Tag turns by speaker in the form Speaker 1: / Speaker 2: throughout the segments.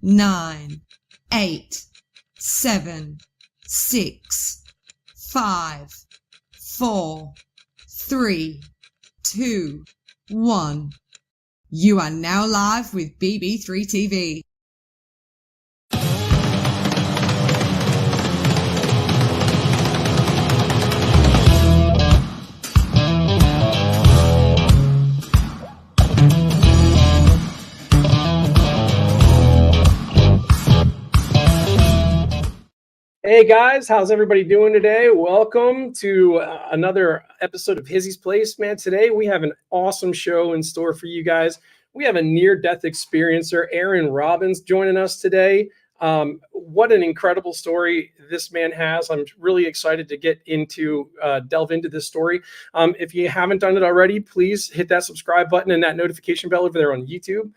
Speaker 1: 9, 8, 7, 6, 5, 4, 3, 2, 1. You are now live with BB3 TV.
Speaker 2: Hey guys, how's everybody doing today? Welcome to another episode of Hizzy's Place. Man, today we have an awesome show in store for you guys. We have a near-death experiencer, Robbins, joining us today. What an incredible story this man has. I'm really excited to delve into this story. If you haven't done it already, please hit that subscribe button and that notification bell over there on YouTube,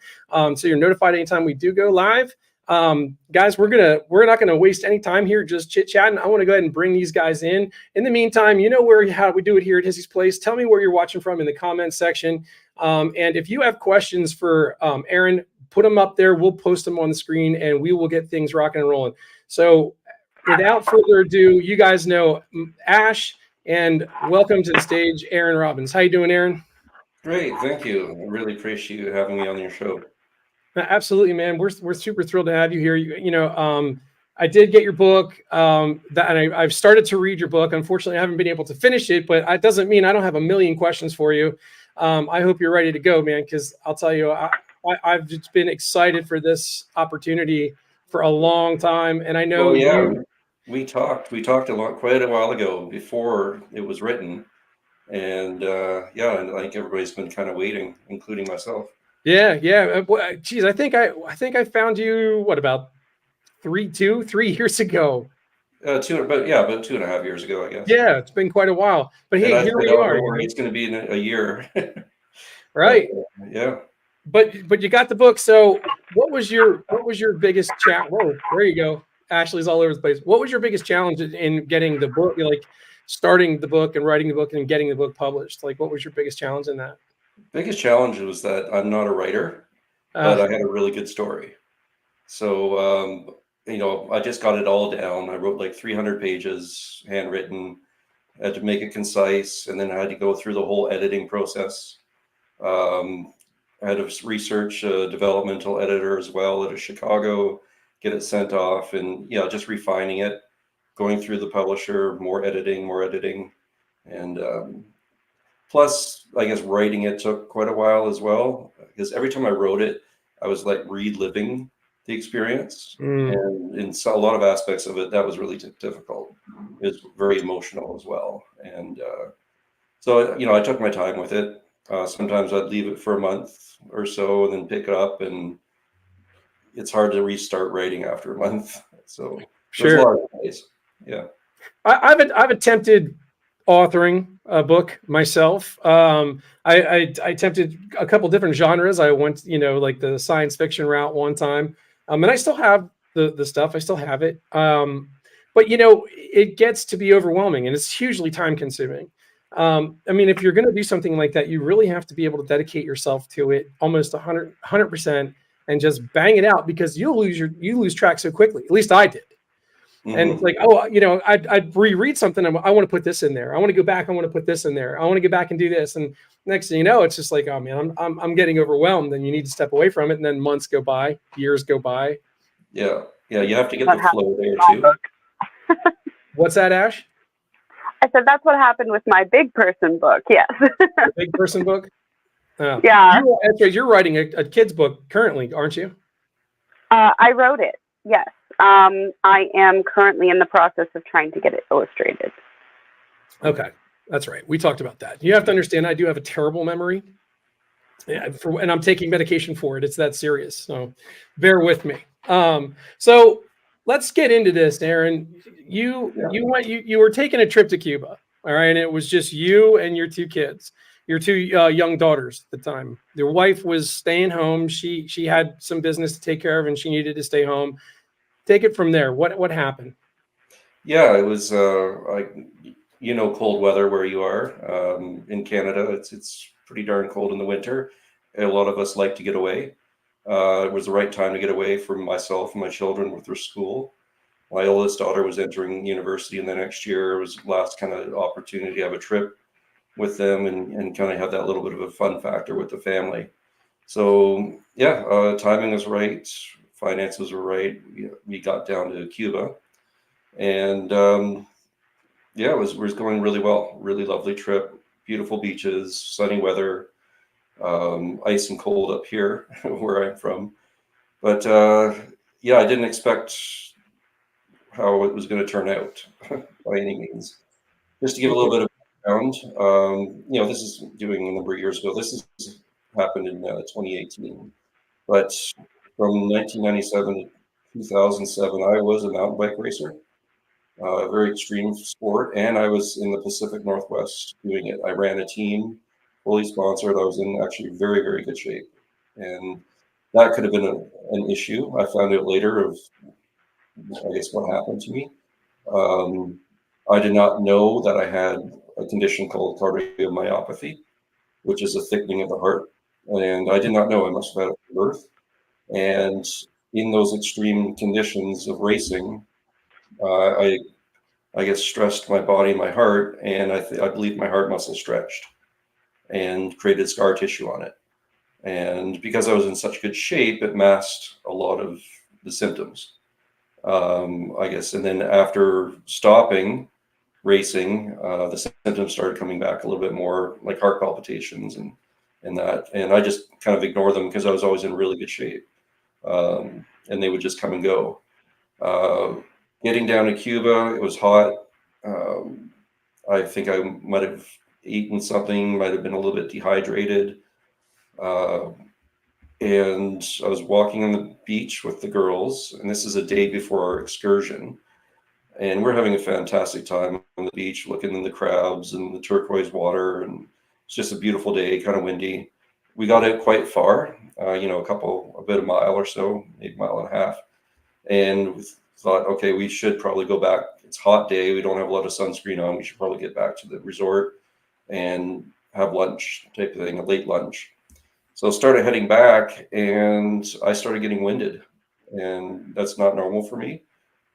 Speaker 2: so you're notified anytime we do go live. Guys, we're not gonna waste any time here just chit-chatting. I want to go ahead and bring these guys in. In the meantime, you know how we do it here at Hizzy's Place. Tell me where you're watching from in the comments section. And if you have questions for Aaron, put them up there. We'll post them on the screen and we will get things rocking and rolling. So without further ado, you guys know Ash, and welcome to the stage, Aaron Robbins. How you doing, Aaron?
Speaker 3: Great, thank you. I really appreciate you having me on your show.
Speaker 2: Absolutely, man. We're super thrilled to have you here. I did get your book, and I've started to read your book. Unfortunately, I haven't been able to finish it, but it doesn't mean I don't have a million questions for you. I hope you're ready to go, man, because I'll tell you, I've just been excited for this opportunity for a long time, and I know.
Speaker 3: Well, yeah, we talked quite a while ago before it was written, and and I think everybody's been kind of waiting, including myself.
Speaker 2: Yeah. Geez, I think I found you about 3 years ago.
Speaker 3: About 2.5 years ago, I guess.
Speaker 2: Yeah, it's been quite a while. But hey, here we are.
Speaker 3: It's going to be in a year.
Speaker 2: Right.
Speaker 3: Yeah.
Speaker 2: But you got the book. So what was your biggest challenge? Whoa, there you go. Ashley's all over the place. What was your biggest challenge in getting the book, like starting the book and writing the book and getting the book published? Like, what was your biggest challenge in that?
Speaker 3: Biggest challenge was that I'm not a writer, but I had a really good story. So, I just got it all down. I wrote like 300 pages, handwritten. I had to make it concise, and then I had to go through the whole editing process. I had to research a developmental editor as well out of Chicago, get it sent off, and just refining it, going through the publisher, more editing, and plus, I guess writing it took quite a while as well, because every time I wrote it, I was like reliving the experience. And in a lot of aspects of it, that was really difficult. It was very emotional as well. And so, I took my time with it. Sometimes I'd leave it for a month or so and then pick it up, and it's hard to restart writing after a month. So
Speaker 2: sure.
Speaker 3: There's a lot of ways. Yeah.
Speaker 2: I've attempted authoring a book myself. I attempted a couple different genres. I went, like the science fiction route one time. And I still have the stuff. I still have it. But it gets to be overwhelming and it's hugely time consuming. If you're going to do something like that, you really have to be able to dedicate yourself to it almost 100% and just bang it out, because you lose track so quickly. At least I did. Mm-hmm. And it's like, I'd reread something. I want to put this in there. I want to go back. I want to put this in there. I want to go back and do this. And next thing you know, it's just like, oh man, I'm getting overwhelmed. And you need to step away from it. And then months go by, years go by.
Speaker 3: Yeah. You have to get the flow there too.
Speaker 2: What's that, Ash?
Speaker 4: I said that's what happened with my big person book. Yes.
Speaker 2: Big person book.
Speaker 4: Yeah.
Speaker 2: You're writing a kid's book currently, aren't you?
Speaker 4: I wrote it. Yes. I am currently in the process of trying to get it illustrated.
Speaker 2: Okay, that's right. We talked about that. You have to understand, I do have a terrible memory, and I'm taking medication for it. It's that serious, so bear with me. So let's get into this, Aaron. You were taking a trip to Cuba, all right, and it was just you and your two kids, your two young daughters at the time. Your wife was staying home. She had some business to take care of, and she needed to stay home. Take it from there. What happened?
Speaker 3: Yeah, it was cold weather where you are. In Canada, it's pretty darn cold in the winter. A lot of us like to get away. It was the right time to get away from myself and my children with their school. My oldest daughter was entering university in the next year. It was the last kind of opportunity to have a trip with them and kind of have that little bit of a fun factor with the family. So yeah, timing was right, finances were right. We got down to Cuba, and yeah, it was going really well. Really lovely trip, beautiful beaches, sunny weather, ice and cold up here where I'm from. But yeah, I didn't expect how it was going to turn out by any means. Just to give a little bit of background, this is doing a number of years ago. This has happened in 2018, but from 1997 to 2007, I was a mountain bike racer, a very extreme sport, and I was in the Pacific Northwest doing it. I ran a team, fully sponsored. I was in actually very, very good shape, and that could have been an issue. I found out later of, I guess, what happened to me. Um, I did not know that I had a condition called cardiomyopathy, which is a thickening of the heart. And I did not know. I must have had it from birth. And in those extreme conditions of racing, I guess stressed my body and my heart, and I believe my heart muscle stretched and created scar tissue on it. And because I was in such good shape, it masked a lot of the symptoms, I guess. And then after stopping racing, the symptoms started coming back a little bit more, like heart palpitations and that. And I just kind of ignored them because I was always in really good shape, and they would just come and go. Uh, Getting down to Cuba, it was hot. Um, I think I might have eaten something, might have been a little bit dehydrated. Uh, and I was walking on the beach with the girls, and this is a day before our excursion. And we're having a fantastic time on the beach, looking in the crabs and the turquoise water, and it's just a beautiful day, kind of windy. We got out quite far, a bit a mile or so, maybe a mile and a half, and we thought, okay, we should probably go back. It's a hot day. We don't have a lot of sunscreen on. We should probably get back to the resort and have lunch type of thing, a late lunch. So I started heading back, and I started getting winded, and that's not normal for me.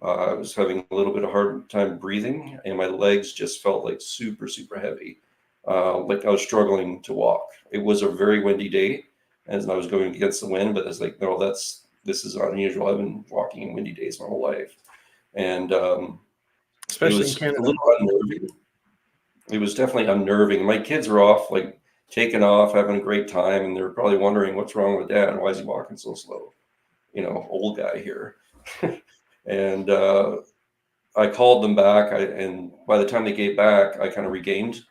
Speaker 3: I was having a little bit of hard time breathing, and my legs just felt like super, super heavy, like I was struggling to walk. It was a very windy day, as I was going against the wind, but it's like, no, this is unusual. I've been walking in windy days my whole life, and it
Speaker 2: Especially in
Speaker 3: was a
Speaker 2: Canada.
Speaker 3: little unnerving. It was definitely unnerving. My kids were off, like taking off, having a great time, and they're probably wondering what's wrong with Dad. Why is he walking so slow? Old guy here. And I called them back, and by the time they gave back, I kind of regained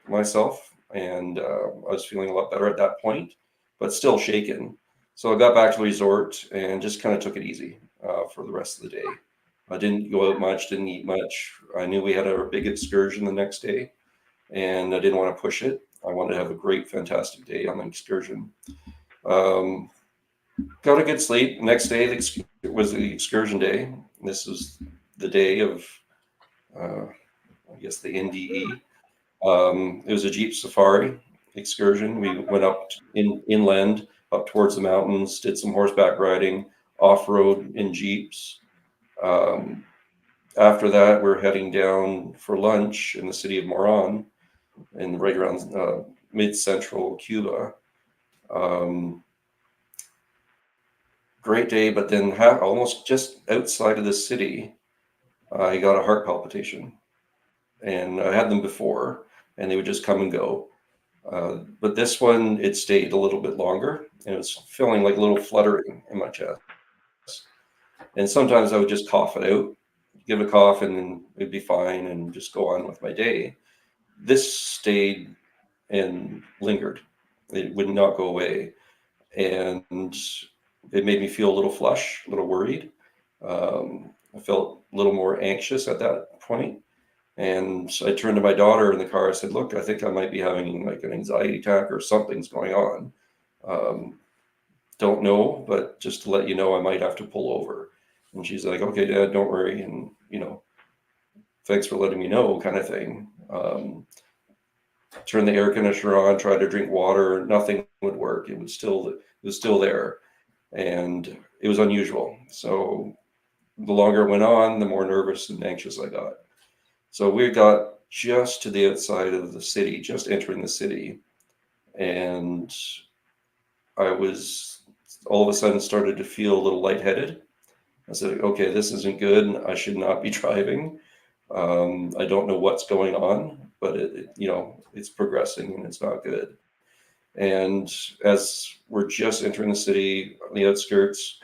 Speaker 3: myself, and I was feeling a lot better at that point, but still shaken. So I got back to the resort and just kind of took it easy for the rest of the day. I didn't go out much, didn't eat much. I knew we had a big excursion the next day, and I didn't want to push it. I wanted to have a great, fantastic day on the excursion. Um, got a good sleep. Next day was the excursion day. This was the day of, I guess, the NDE. It was a Jeep safari excursion. We went up inland, up towards the mountains, did some horseback riding, off-road in Jeeps. Um, After that, we're heading down for lunch in the city of Moran, and right around mid-central Cuba. Um, Great day, but then almost just outside of the city, I got a heart palpitation, and I had them before, and they would just come and go. But this one, it stayed a little bit longer, and it was feeling like a little fluttering in my chest. And sometimes I would just cough it out, give a cough and then it'd be fine and just go on with my day. This stayed and lingered. It would not go away. And it made me feel a little flush, a little worried. I felt a little more anxious at that point. And so I turned to my daughter in the car. I said, look, I think I might be having like an anxiety attack or something's going on. Don't know, but just to let you know, I might have to pull over. And she's like, okay, Dad, don't worry. And, thanks for letting me know, kind of thing. Turned the air conditioner on, tried to drink water, nothing would work. It was still there. And it was unusual. So the longer it went on, the more nervous and anxious I got. So we got just to the outside of the city, just entering the city. And I was all of a sudden started to feel a little lightheaded. I said, okay, this isn't good. I should not be driving. I don't know what's going on, but it's progressing and it's not good. And as we're just entering the city on the outskirts,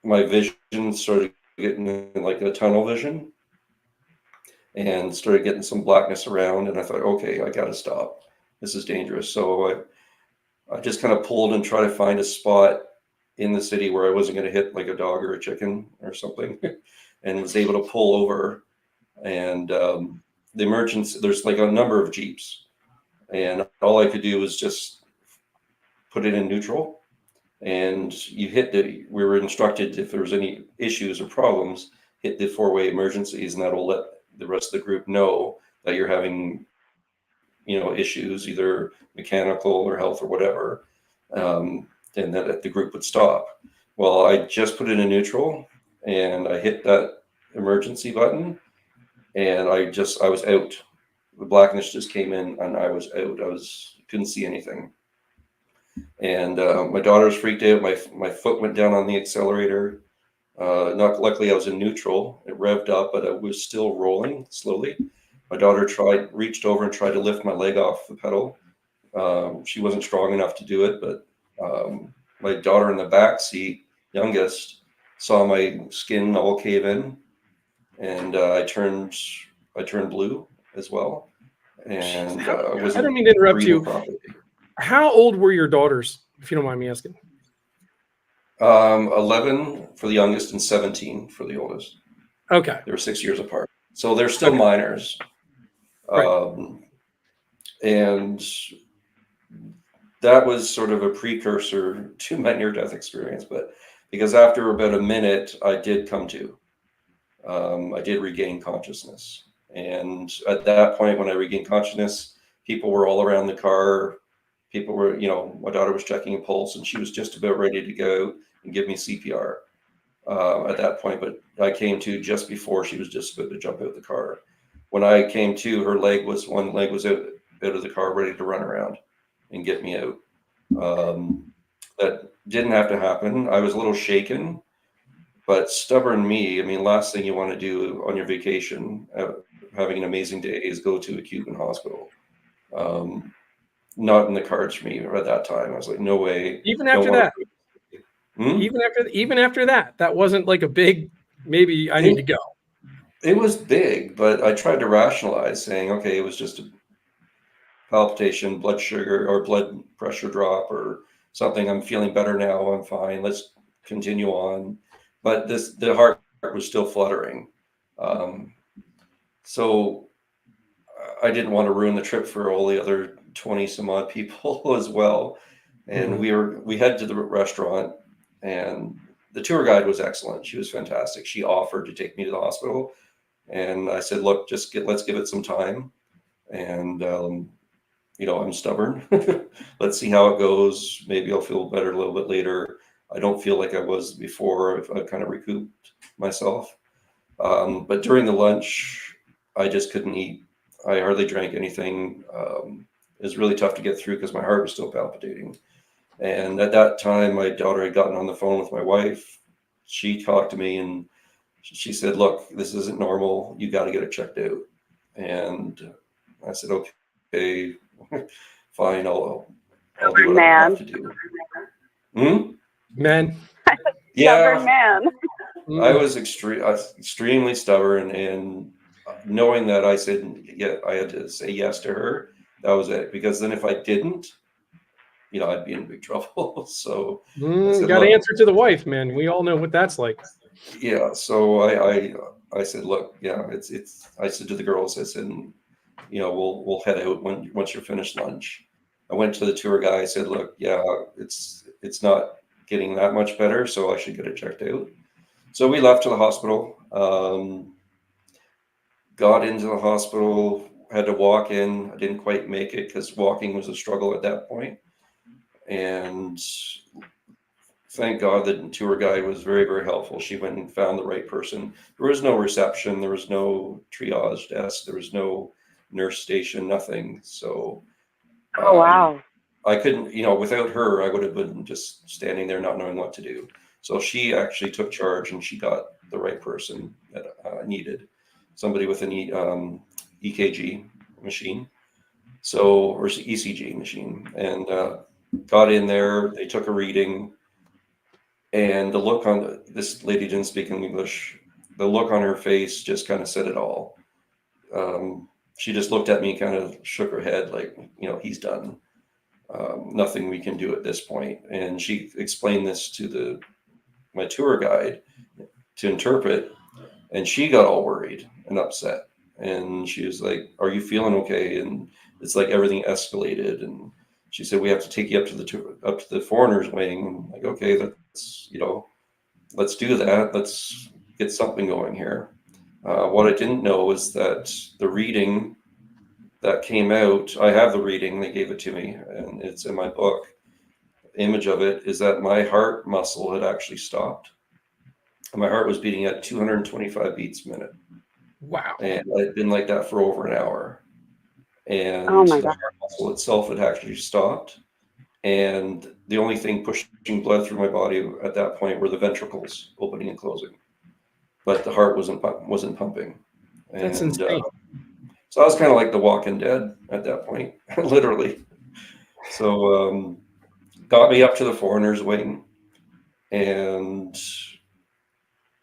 Speaker 3: my vision started getting like a tunnel vision and started getting some blackness around. And I thought, okay, I got to stop. This is dangerous. So I just kind of pulled and tried to find a spot in the city where I wasn't going to hit like a dog or a chicken or something and was able to pull over. And the emergency, there's like a number of Jeeps. And all I could do was just put it in neutral. And we were instructed if there was any issues or problems, hit the 4-way emergencies, and that'll let the rest of the group know that you're having, issues, either mechanical or health or whatever, and that the group would stop. Well, I just put it in neutral, and I hit that emergency button, and I was out. The blackness just came in, and I was out. Couldn't see anything. And my daughter was freaked out. My foot went down on the accelerator. Luckily, I was in neutral. It revved up, but it was still rolling slowly. My daughter reached over and tried to lift my leg off the pedal. She wasn't strong enough to do it, but my daughter in the back seat, youngest, saw my skin all cave in, and I turned blue as well. And
Speaker 2: I don't mean to interrupt you.
Speaker 3: Properly.
Speaker 2: How old were your daughters, if you don't mind me asking?
Speaker 3: 11 for the youngest and 17 for the oldest.
Speaker 2: Okay.
Speaker 3: They were 6 years apart. So they're still minors.
Speaker 2: Right.
Speaker 3: And that was sort of a precursor to my near-death experience. But because after about a minute, I did come to. I did regain consciousness. And at that point, when I regained consciousness, people were all around the car. People were, my daughter was checking a pulse, and she was just about ready to go and give me CPR at that point. But I came to just before she was just about to jump out of the car. When I came to, one leg was out of the car, ready to run around and get me out. That didn't have to happen. I was a little shaken, but stubborn me. I mean, last thing you want to do on your vacation, having an amazing day, is go to a Cuban hospital. Not in the cards for me at that time. I was like, no way.
Speaker 2: Even after that, even after that wasn't like a big, maybe I need to go.
Speaker 3: It was big, but I tried to rationalize, saying, okay, it was just a palpitation, blood sugar or blood pressure drop or something. I'm feeling better now. I'm fine. Let's continue on. But the heart was still fluttering. So I didn't want to ruin the trip for all the other 20 some odd people as well. And we head to the restaurant, and the tour guide was excellent. She was fantastic. She offered to take me to the hospital, and I said, look, let's give it some time. And, I'm stubborn. Let's see how it goes. Maybe I'll feel better a little bit later. I don't feel like I was before. I've kind of recouped myself. But during the lunch, I just couldn't eat. I hardly drank anything. It was really tough to get through because my heart was still palpitating. And at that time, my daughter had gotten on the phone with my wife. She talked to me and she said, look, this isn't normal. You got to get it checked out. And I said, okay, fine. I'll do what I have to do.
Speaker 2: Man.
Speaker 3: Yeah.
Speaker 4: Stubborn man.
Speaker 3: I was extremely stubborn, and knowing that I said, yeah, I had to say yes to her. That was it. Because then if I didn't, I'd be in big trouble. So I said,
Speaker 2: got to
Speaker 3: look,
Speaker 2: answer to the wife, man. We all know what that's like.
Speaker 3: yeah. So I said, look, yeah, I said to the girls, I said, we'll head out once you're finished lunch. I went to the tour guy. I said, look, yeah, it's not getting that much better, so I should get it checked out. So we left to the hospital. Got into the hospital, had to walk in. I didn't quite make it because walking was a struggle at that point. And thank God the tour guide was very, very helpful. She went and found the right person. There was no reception. There was no triage desk. There was no nurse station, nothing. So
Speaker 4: Oh, wow.
Speaker 3: I couldn't, without her, I would have been just standing there not knowing what to do. So she actually took charge, and she got the right person that I needed, somebody with an EKG machine, or ECG machine, and got in there. They took a reading, and the look on this lady didn't speak English. The look on her face just kind of said it all. She just looked at me, kind of shook her head, like, he's done. Nothing we can do at this point. And she explained this to my tour guide to interpret, and she got all worried and upset. And she was like, "Are you feeling okay?" And it's like everything escalated. And she said, "We have to take you up to the foreigners wing." I'm like, okay, let's do that. Let's get something going here. What I didn't know was that the reading that came out, I have the reading, they gave it to me, and it's in my book. Image of it is that my heart muscle had actually stopped. My heart was beating at 225 beats a minute.
Speaker 2: Wow.
Speaker 3: And I'd been like that for over an hour. And
Speaker 4: Oh, my
Speaker 3: the
Speaker 4: God.
Speaker 3: heart muscle itself had actually stopped. And the only thing pushing blood through my body at that point were the ventricles opening and closing. But the heart wasn't pumping.
Speaker 2: That's
Speaker 3: And
Speaker 2: insane.
Speaker 3: so I was kind of like the Walking Dead at that point, literally. So got me up to the foreigners wing, and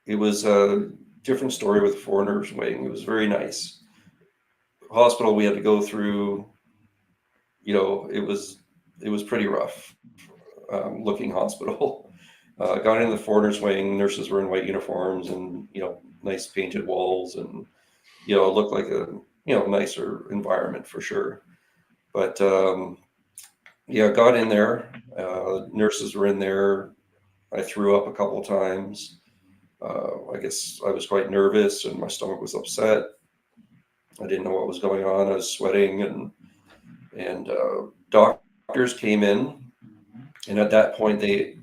Speaker 3: it was a different story with the foreigners wing. It was very nice. Hospital we had to go through, it was pretty rough looking hospital. Got into the foreigners wing. Nurses were in white uniforms, and nice painted walls, and it looked like a nicer environment for sure. But got in there. Nurses were in there. I threw up a couple of times. I guess I was quite nervous, and my stomach was upset. I didn't know what was going on. I was sweating, and doctors came in, and at that point they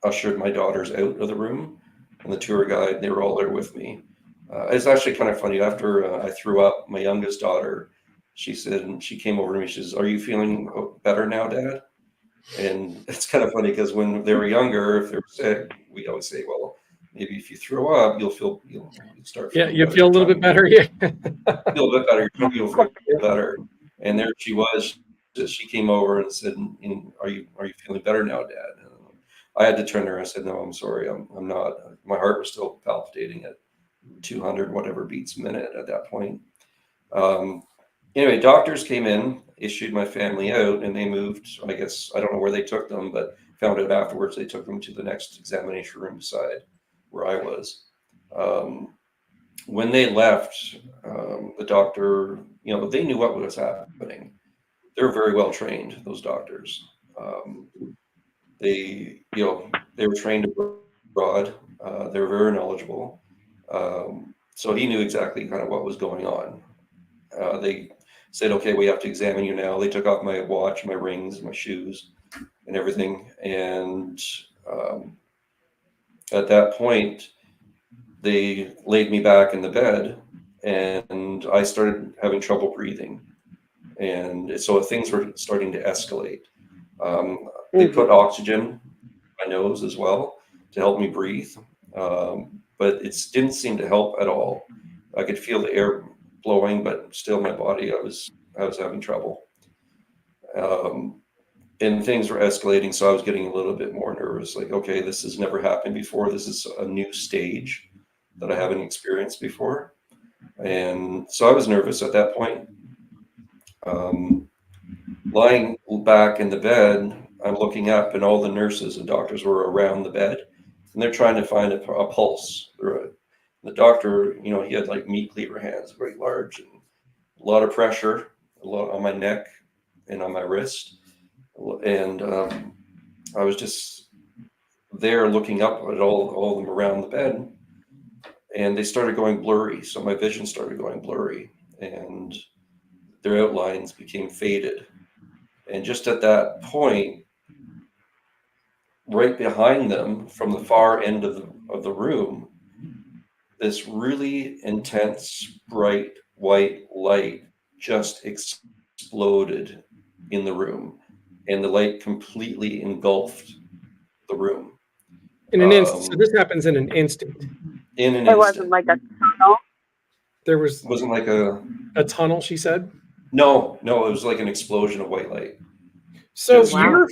Speaker 3: ushered my daughters out of the room, and the tour guide. They were all there with me. It's actually kind of funny. After I threw up, my youngest daughter, she said, and she came over to me. She says, "Are you feeling better now, Dad?" And it's kind of funny because when they were younger, if they were sick, we always say, "Well, maybe if you throw up, you'll start feeling
Speaker 2: You
Speaker 3: better.
Speaker 2: feel a little bit better. Yeah.
Speaker 3: Feel a bit better. Your tummy will feel better." And there she was. She came over and said, "Are you feeling better now, Dad?" And I had to turn to her. I said, "No, I'm sorry. I'm not." My heart was still palpitating at 200 whatever beats a minute at that point. Anyway, doctors came in, issued my family out, and they moved. I guess I don't know where they took them, but found out afterwards they took them to the next examination room beside where I was. When they left, the doctor, they knew what was happening. They're very well trained, those doctors. They were trained abroad. They were very knowledgeable. So he knew exactly kind of what was going on. They said, "Okay, we have to examine you now." They took off my watch, my rings, my shoes, and everything. And at that point, they laid me back in the bed, and I started having trouble breathing. And so things were starting to escalate. They put oxygen in my nose as well to help me breathe. But it didn't seem to help at all. I could feel the air blowing, but still my body, I was having trouble. and things were escalating. So I was getting a little bit more nervous, like, okay, this has never happened before. This is a new stage that I haven't experienced before. And so I was nervous at that point. Lying back in the bed, I'm looking up, and all the nurses and doctors were around the bed, and they're trying to find a pulse. The doctor, you know, he had like meat cleaver hands, very large, and a lot of pressure, a lot on my neck and on my wrist. And I was just there looking up at all of them around the bed, and they started going blurry. So my vision started going blurry, and their outlines became faded. And just at that point, right behind them from the far end of the room, this really intense, bright white light just exploded in the room, and the light completely engulfed the room.
Speaker 2: In an instant. So this happens in an instant.
Speaker 3: In an
Speaker 4: It
Speaker 3: instant.
Speaker 4: wasn't like a tunnel.
Speaker 2: There was.
Speaker 3: It wasn't like a
Speaker 2: tunnel, she said.
Speaker 3: No, it was like an explosion of white light.
Speaker 2: So
Speaker 4: Wow.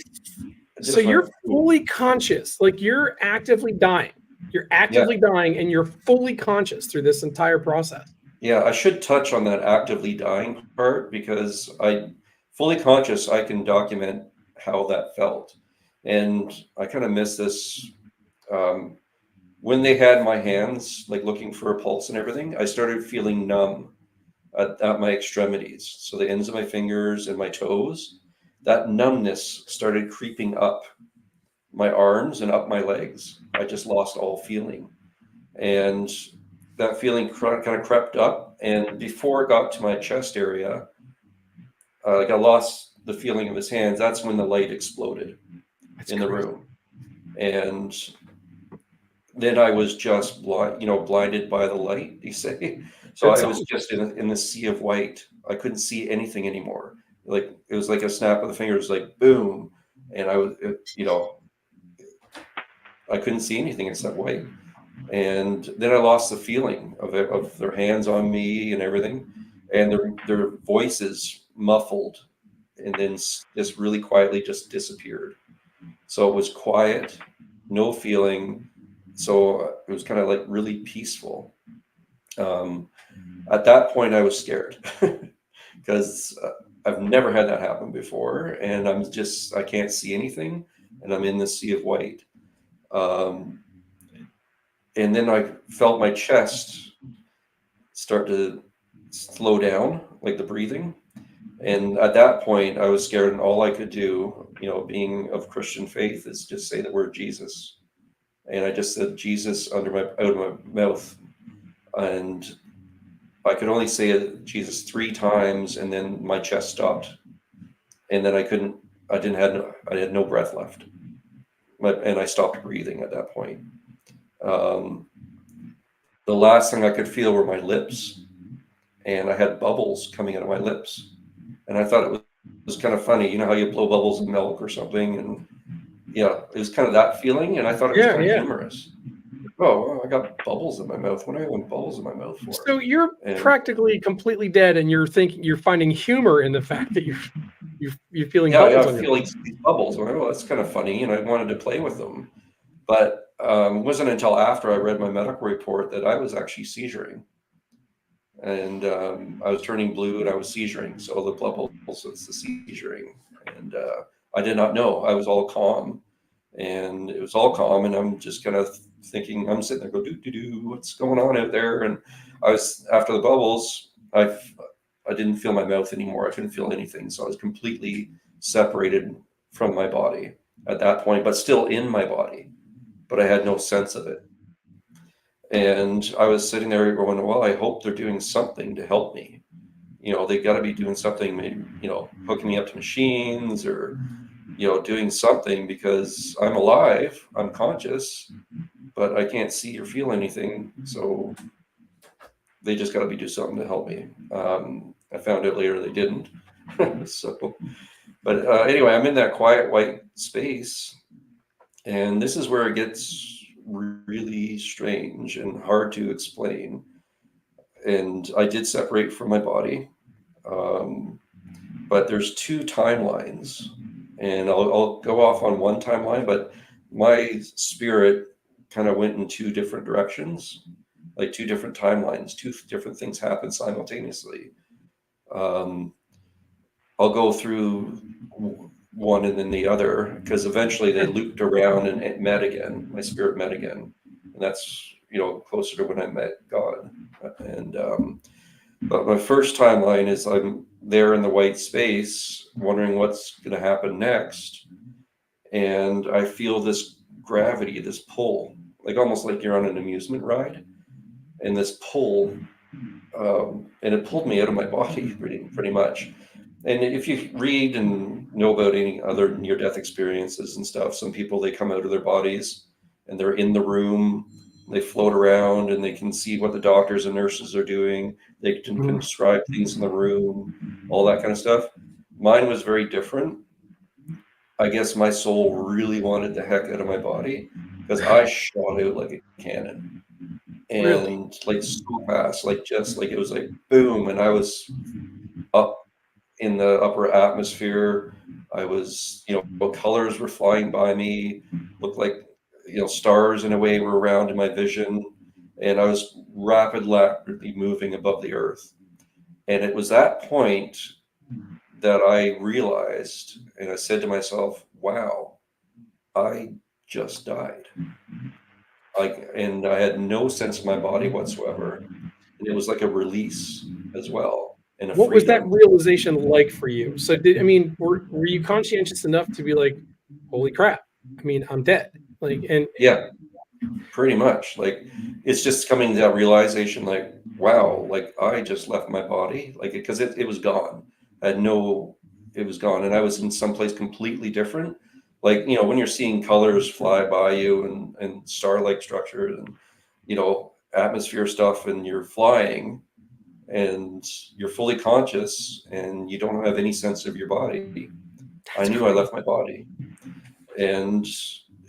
Speaker 2: you're fully conscious, like you're actively dying. You're actively dying, and you're fully conscious through this entire process.
Speaker 3: Yeah, I should touch on that actively dying part, because I fully conscious, I can document how that felt. And I kind of miss this. When they had my hands, like looking for a pulse and everything, I started feeling numb at my extremities. So the ends of my fingers and my toes, that numbness started creeping up my arms and up my legs. I just lost all feeling. And that feeling kind of crept up. And before it got to my chest area, like I lost the feeling of his hands. That's when the light exploded in the room. And then I was just blinded by the light, you say. So I was just in the sea of white. I couldn't see anything anymore. Like it was like a snap of the fingers, like boom. And I was, I couldn't see anything except white. And then I lost the feeling of their hands on me and everything, and their voices muffled, and then just really quietly just disappeared. So it was quiet, no feeling. So it was kind of like really peaceful. At that point, I was scared because I've never had that happen before, and I can't see anything, and I'm in the sea of white. And then I felt my chest start to slow down, like the breathing. And at that point, I was scared, and all I could do, being of Christian faith, is just say the word Jesus. And I just said Jesus out of my mouth, and I could only say Jesus 3 times, and then my chest stopped, and then I had no breath left, and I stopped breathing at that point. The last thing I could feel were my lips, and I had bubbles coming out of my lips, and I thought it was kind of funny, how you blow bubbles in milk or something, and it was kind of that feeling, and I thought it was kind of humorous. Oh, well, I got bubbles in my mouth. What do I want bubbles in my mouth for?
Speaker 2: So you're practically completely dead, and you're finding humor in the fact that you're feeling bubbles.
Speaker 3: I feel like these bubbles. Well, that's kind of funny, and I wanted to play with them, but it wasn't until after I read my medical report that I was actually seizuring, and I was turning blue and I was seizuring. So the bubbles, it's the seizuring, and I did not know. I was all calm, and it was all calm, and I'm just kind of thinking, I'm sitting there, go do, what's going on out there? And I was, after the bubbles, I didn't feel my mouth anymore. I couldn't feel anything. So I was completely separated from my body at that point, but still in my body, but I had no sense of it. And I was sitting there going, well, I hope they're doing something to help me. They got to be doing something, maybe, hooking me up to machines or, doing something, because I'm alive, I'm conscious, but I can't see or feel anything. So they just got to do something to help me. I found out later they didn't. But anyway, I'm in that quiet white space, and this is where it gets really strange and hard to explain. And I did separate from my body, but there's 2 timelines, and I'll go off on one timeline, but my spirit kind of went in two different directions, like two different timelines, two different things happened simultaneously. I'll go through one and then the other, because eventually they looped around and it met again. My spirit met again, and that's closer to when I met God. And but my first timeline is I'm there in the white space, wondering what's going to happen next, and I feel this gravity, this pull, like almost like you're on an amusement ride, and this pull, and it pulled me out of my body pretty much. And if you read and know about any other near-death experiences and stuff, some people, they come out of their bodies and they're in the room, they float around and they can see what the doctors and nurses are doing. They can describe things in the room, all that kind of stuff. Mine was very different. I guess my soul really wanted the heck out of my body, because I shot out like a cannon. And
Speaker 2: Really?
Speaker 3: like so fast, like just like it was like boom, and I was up in the upper atmosphere. I was, colors were flying by me, looked like, stars in a way were around in my vision. And I was rapidly moving above the earth. And it was that point that I realized, and I said to myself, wow, I just died. And I had no sense of my body whatsoever. And it was like a release as well.
Speaker 2: What was that realization like for you? So were you conscientious enough to be like, holy crap, I'm dead?
Speaker 3: Yeah, pretty much. Like, it's just coming to that realization, like, wow, like I just left my body, like, because it was gone. It was gone. And I was in someplace completely different. Like, when you're seeing colors fly by you and star-like structures and, atmosphere stuff, and you're flying, and you're fully conscious and you don't have any sense of your body. I knew I left my body, and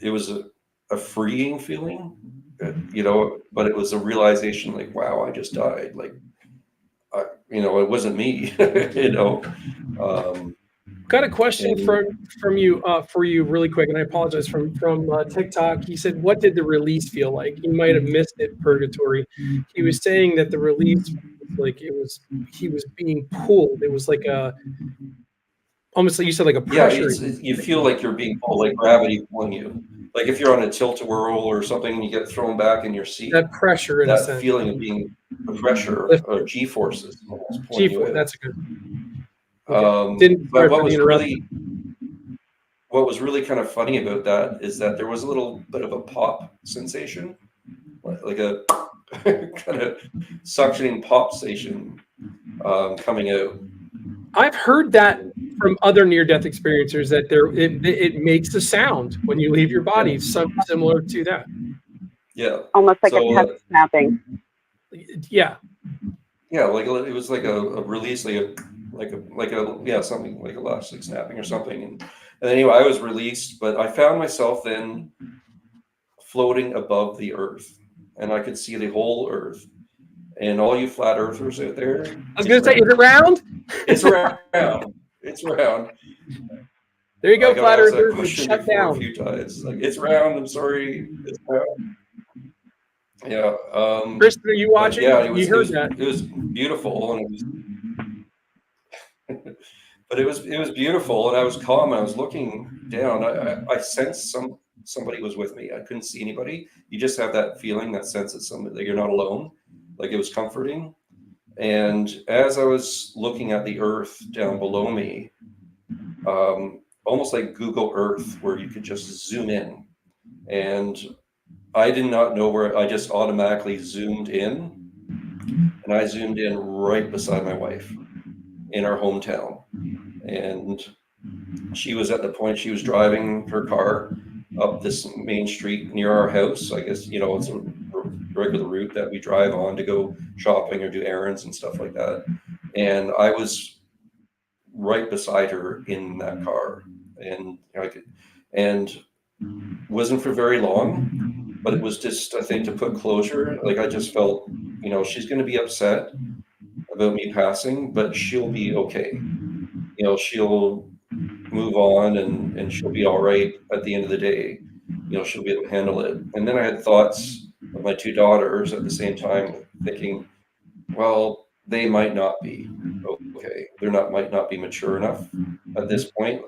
Speaker 3: it was a freeing feeling, but it was a realization, like, wow, I just died. Like, it wasn't me.
Speaker 2: Got a question from you for you really quick, and I apologize, from TikTok. He said, "What did the release feel like?" He might have missed it, Purgatory. He was saying that the release was like he was being pulled. It was like almost like you said, like a pressure.
Speaker 3: You feel like you're being pulled, like gravity pulling you. Like if you're on a tilt-a-whirl or something and you get thrown back in your seat.
Speaker 2: That pressure, in a sense.
Speaker 3: Feeling of being the pressure or G-forces almost pulling you in.
Speaker 2: That's a good. Okay.
Speaker 3: But what was really kind of funny about that is that there was a little bit of a pop sensation, like a kind of suctioning pop sensation coming out.
Speaker 2: I've heard that from other near-death experiencers, that it makes a sound when you leave your body, something similar to that.
Speaker 3: Yeah,
Speaker 4: almost like a head snapping.
Speaker 2: Yeah.
Speaker 3: Yeah, like it was like a release, something like a elastic snapping or something. And anyway, I was released, but I found myself then floating above the earth, and I could see the whole earth. And all you flat earthers out there,
Speaker 2: I was gonna say, is it round?
Speaker 3: It's round. It's round.
Speaker 2: There you go, flat earthers. Shut down.
Speaker 3: A few times. Like, it's round. I'm sorry. It's round. Yeah.
Speaker 2: Kristen, are you watching?
Speaker 3: Yeah,
Speaker 2: you heard that.
Speaker 3: It was beautiful, and but it was beautiful, and I was calm. I was looking down. I sensed somebody was with me. I couldn't see anybody. You just have that feeling, that sense that you're not alone. Like, it was comforting. And as I was looking at the earth down below me, almost like Google Earth, where you could just zoom in, and I did not know where. I just automatically zoomed in, and I zoomed in right beside my wife in our hometown. And she was at the point, she was driving her car up this main street near our house. I guess, it's a regular route that we drive on to go shopping or do errands and stuff like that. And I was right beside her in that car, and wasn't for very long, but it was just, I think, to put closure. Like, I just felt, she's going to be upset about me passing, but she'll be okay. move on, and she'll be all right at the end of the day. You know, she'll be able to handle it. And then I had thoughts of my two daughters at the same time, thinking, well, they might not be okay. Might not be mature enough at this point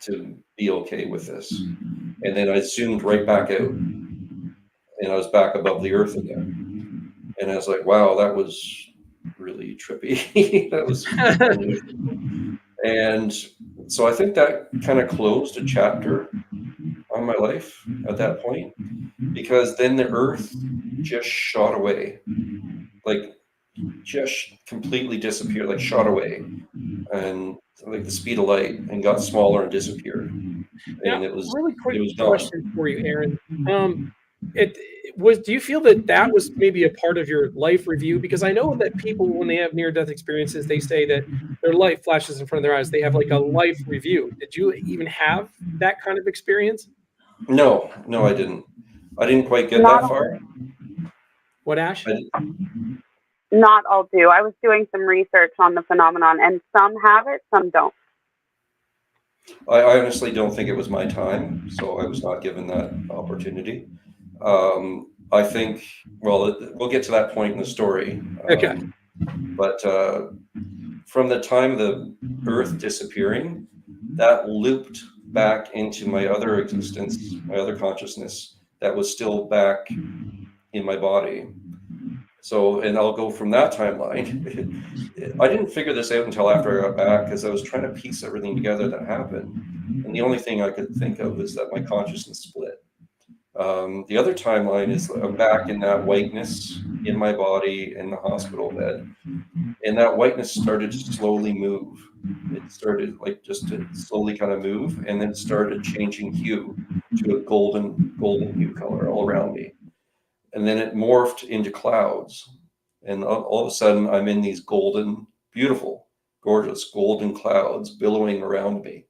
Speaker 3: to be okay with this. And then I zoomed right back out, and I was back above the earth again. And I was like, wow, that was really trippy. That was unusual. And so I think that kind of closed a chapter on my life at that point, because then the earth just shot away, like just completely disappeared, like shot away, and like the speed of light, and got smaller and disappeared.
Speaker 2: Now,
Speaker 3: And it was
Speaker 2: really quick
Speaker 3: gone.
Speaker 2: question for you, Aaron. Do you feel that was maybe a part of your life review? Because I know that people, when they have near-death experiences, they say that their life flashes in front of their eyes. They have like a life review. Did you even have that kind of experience?
Speaker 3: No, I didn't. I didn't quite get
Speaker 4: Not
Speaker 3: that far.
Speaker 2: What, Ash?
Speaker 4: Not all do. I was doing some research on the phenomenon, and some have it, some don't.
Speaker 3: I honestly don't think it was my time, so I was not given that opportunity. I think, well, we'll get to that point in the story.
Speaker 2: Okay.
Speaker 3: But from the time of the earth disappearing, that looped back into my other existence, my other consciousness that was still back in my body. So, and I'll go from that timeline. I didn't figure this out until after I got back, because I was trying to piece everything together that happened. And the only thing I could think of is that my consciousness split. The other timeline is I'm back in that whiteness in my body in the hospital bed. And that whiteness started to slowly move. It started like just to slowly kind of move, and then started changing hue to a golden hue color all around me. And then it morphed into clouds. And all of a sudden I'm in these golden, beautiful, gorgeous golden clouds billowing around me.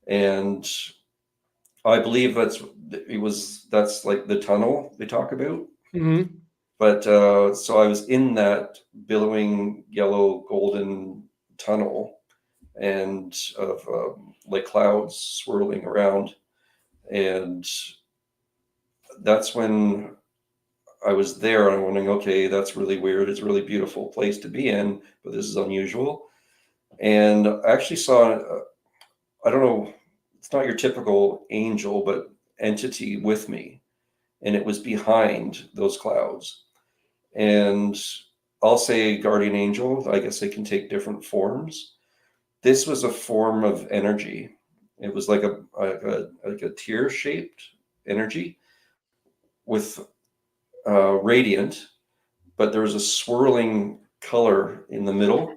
Speaker 3: And I believe that's like the tunnel they talk about.
Speaker 2: Mm-hmm.
Speaker 3: But so I was in that billowing yellow golden tunnel, and of like clouds swirling around. And that's when I was there, and I'm wondering, okay, that's really weird. It's a really beautiful place to be in, but this is unusual. And I actually saw, I don't know, it's not your typical angel, but entity with me. And it was behind those clouds. And I'll say guardian angel. I guess they can take different forms. This was a form of energy. It was like a tear-shaped energy with radiant, but there was a swirling color in the middle,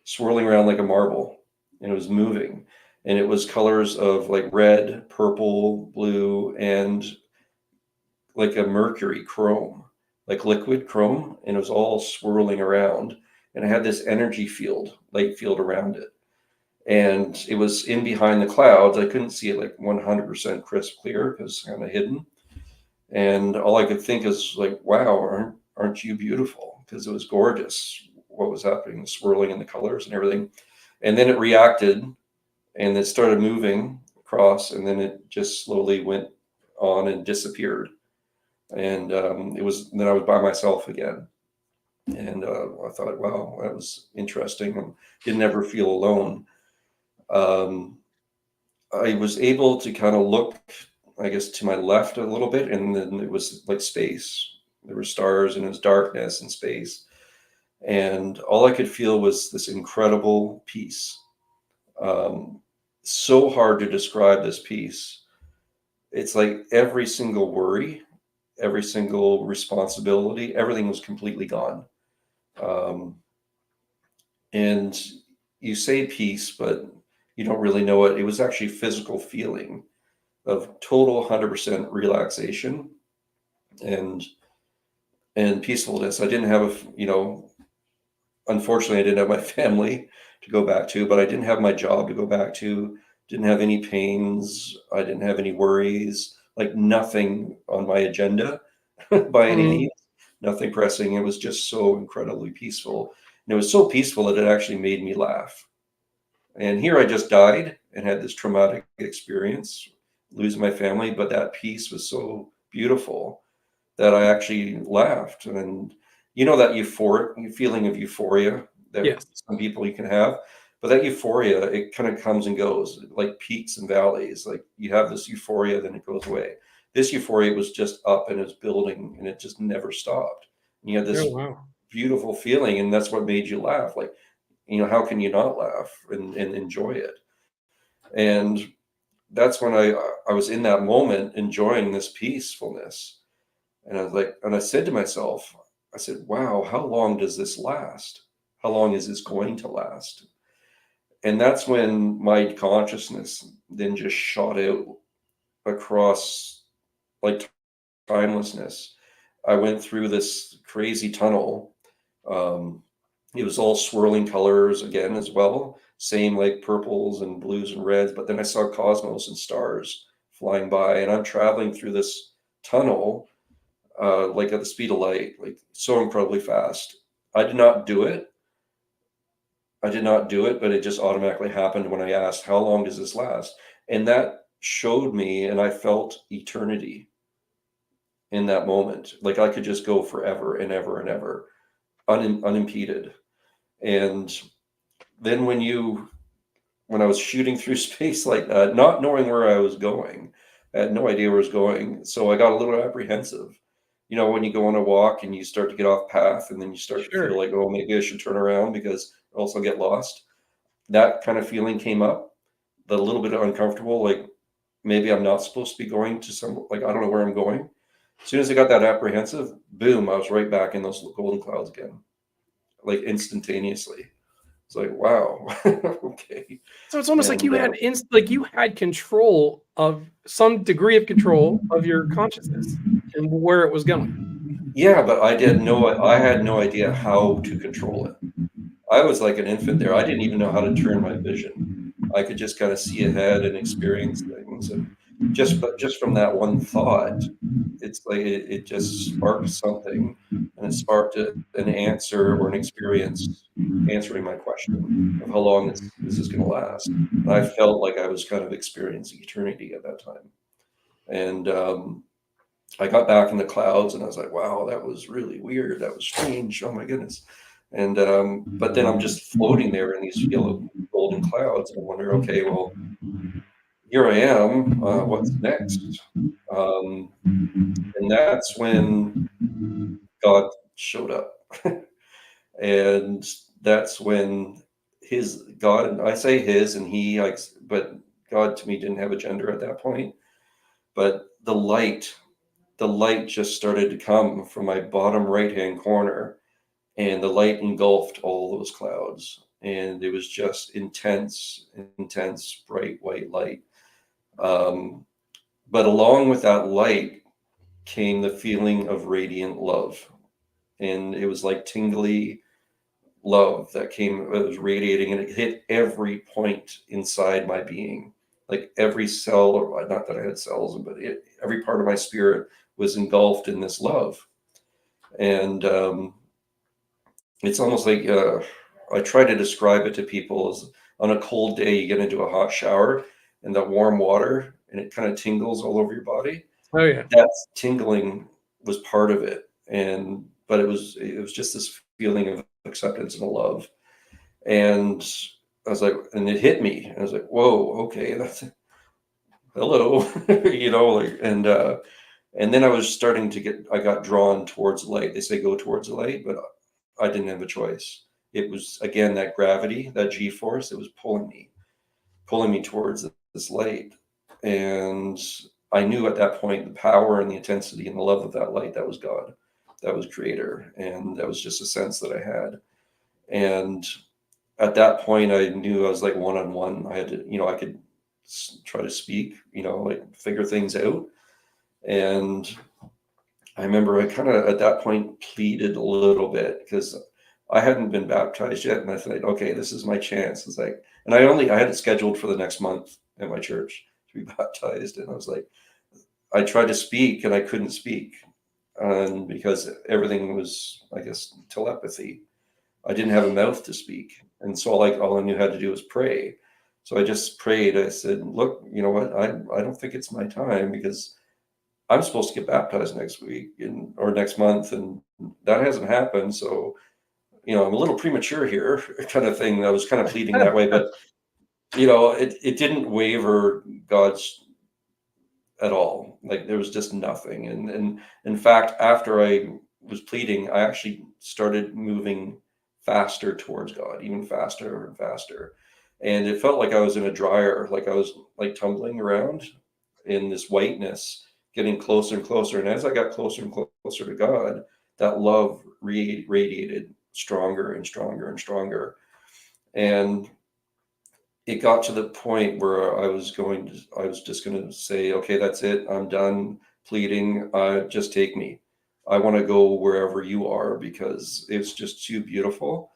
Speaker 3: swirling around like a marble, and it was moving. And it was colors of like red, purple, blue, and like a mercury chrome, like liquid chrome, and it was all swirling around. And it had this energy field, light field around it. And it was in behind the clouds. I couldn't see it like 100% crisp clear because it's kind of hidden. And all I could think is like, wow, aren't you beautiful? Because it was gorgeous what was happening, swirling in the colors and everything. And then it reacted, and it started moving across, and then it just slowly went on and disappeared. And then I was by myself again. And I thought, wow, that was interesting. I didn't ever feel alone. I was able to kind of look, I guess, to my left a little bit, and then it was like space. There were stars, and it was darkness and space. And all I could feel was this incredible peace. So hard to describe this peace. It's like every single worry, every single responsibility, everything was completely gone. And you say peace, but you don't really know it. It was actually physical feeling of total 100% relaxation and peacefulness. I didn't have unfortunately, I didn't have my family to go back to, but I didn't have my job to go back to, didn't have any pains. I didn't have any worries, like nothing on my agenda by any means, nothing pressing. It was just so incredibly peaceful. And it was so peaceful that it actually made me laugh. And here I just died, and had this traumatic experience, losing my family. But that peace was so beautiful that I actually laughed. And you know, that euphoric feeling of euphoria that
Speaker 2: Yes.
Speaker 3: some people you can have, but that euphoria, it kind of comes and goes, like peaks and valleys. Like you have this euphoria, then it goes away. This euphoria was just up and it's building, and it just never stopped. And you had this
Speaker 2: Oh, wow.
Speaker 3: beautiful feeling, and that's what made you laugh. Like, you know, how can you not laugh and enjoy it? And that's when I was in that moment enjoying this peacefulness. And I was like, and I said to myself, I said, wow, how long does this last? How long is this going to last? And that's when my consciousness then just shot out across like timelessness. I went through this crazy tunnel. Um, it was all swirling colors again as well, same like purples and blues and reds. But then I saw cosmos and stars flying by, and I'm traveling through this tunnel like at the speed of light, like so incredibly fast. I did not do it. I did not do it, but it just automatically happened when I asked, how long does this last? And that showed me, and I felt eternity in that moment. Like I could just go forever and ever and ever, unimpeded. And then when I was shooting through space like that, not knowing where I was going, I had no idea where I was going. So I got a little apprehensive. You know, when you go on a walk and you start to get off path, and then you start to feel
Speaker 2: Sure.
Speaker 3: like, oh, maybe I should turn around because I'll also get lost. That kind of feeling came up, the little bit uncomfortable, like maybe I'm not supposed to be going to some, like, I don't know where I'm going. As soon as I got that apprehensive, boom, I was right back in those golden clouds again, like instantaneously. It's like, wow, okay.
Speaker 2: So it's almost like
Speaker 3: And
Speaker 2: you had like you had control of some degree of control of your consciousness and where it was going.
Speaker 3: yeah, but I had no idea how to control it. I was like an infant there. I didn't even know how to turn my vision. I could just kind of see ahead and experience things. And just from that one thought, it's like it just sparked something, and it sparked an answer or an experience answering my question of how long is this going to last. And I felt like I was kind of experiencing eternity at that time. And I got back in the clouds, and I was like, wow, that was really weird. That was strange. Oh my goodness. And but then I'm just floating there in these yellow golden clouds, and I wonder, okay, well, here I am. What's next? Um, and that's when God showed up. And that's when his God, I say his and he, like, but God to me didn't have a gender at that point. But the light just started to come from my bottom right hand corner, and the light engulfed all those clouds. And it was just intense, bright white light. But along with that light came the feeling of radiant love. And it was like tingly love that came, it was radiating, and it hit every point inside my being. Like every cell, or not that I had cells, but every part of my spirit was engulfed in this love. And it's almost like I try to describe it to people as on a cold day, you get into a hot shower and the warm water, and it kind of tingles all over your body.
Speaker 2: Oh yeah.
Speaker 3: That tingling was part of it. And but it was just this feeling of acceptance and love. And I was like, and it hit me. And I was like, whoa, okay, that's hello, like, and then I was starting to I got drawn towards the light. They say go towards the light, but I didn't have a choice. It was again that gravity, that G force, it was pulling me towards this light. And I knew at that point the power and the intensity and the love of that light, that was God, that was creator. And that was just a sense that I had. And at that point, I knew I was like one-on-one. I had to, I could try to speak, like figure things out. And I remember I kind of at that point pleaded a little bit because I hadn't been baptized yet. And I thought, okay, this is my chance. It's like, and I had it scheduled for the next month at my church to be baptized. And I was like, I tried to speak and I couldn't speak. And because everything was, I guess, telepathy. I didn't have a mouth to speak. And so all I knew how to do was pray. So I just prayed. I said, look, you know what? I don't think it's my time, because I'm supposed to get baptized next week or next month, and that hasn't happened. So, I'm a little premature here, kind of thing. I was kind of pleading that way, but it didn't waver God's at all. Like, there was just nothing. And in fact, after I was pleading, I actually started moving faster towards God, even faster and faster. And it felt like I was in a dryer, like I was like tumbling around in this whiteness, getting closer and closer. And as I got closer and closer to God, that love radiated stronger and stronger and stronger. And it got to the point where I was just going to say, okay, that's it. I'm done pleading. Just take me. I want to go wherever you are, because it's just too beautiful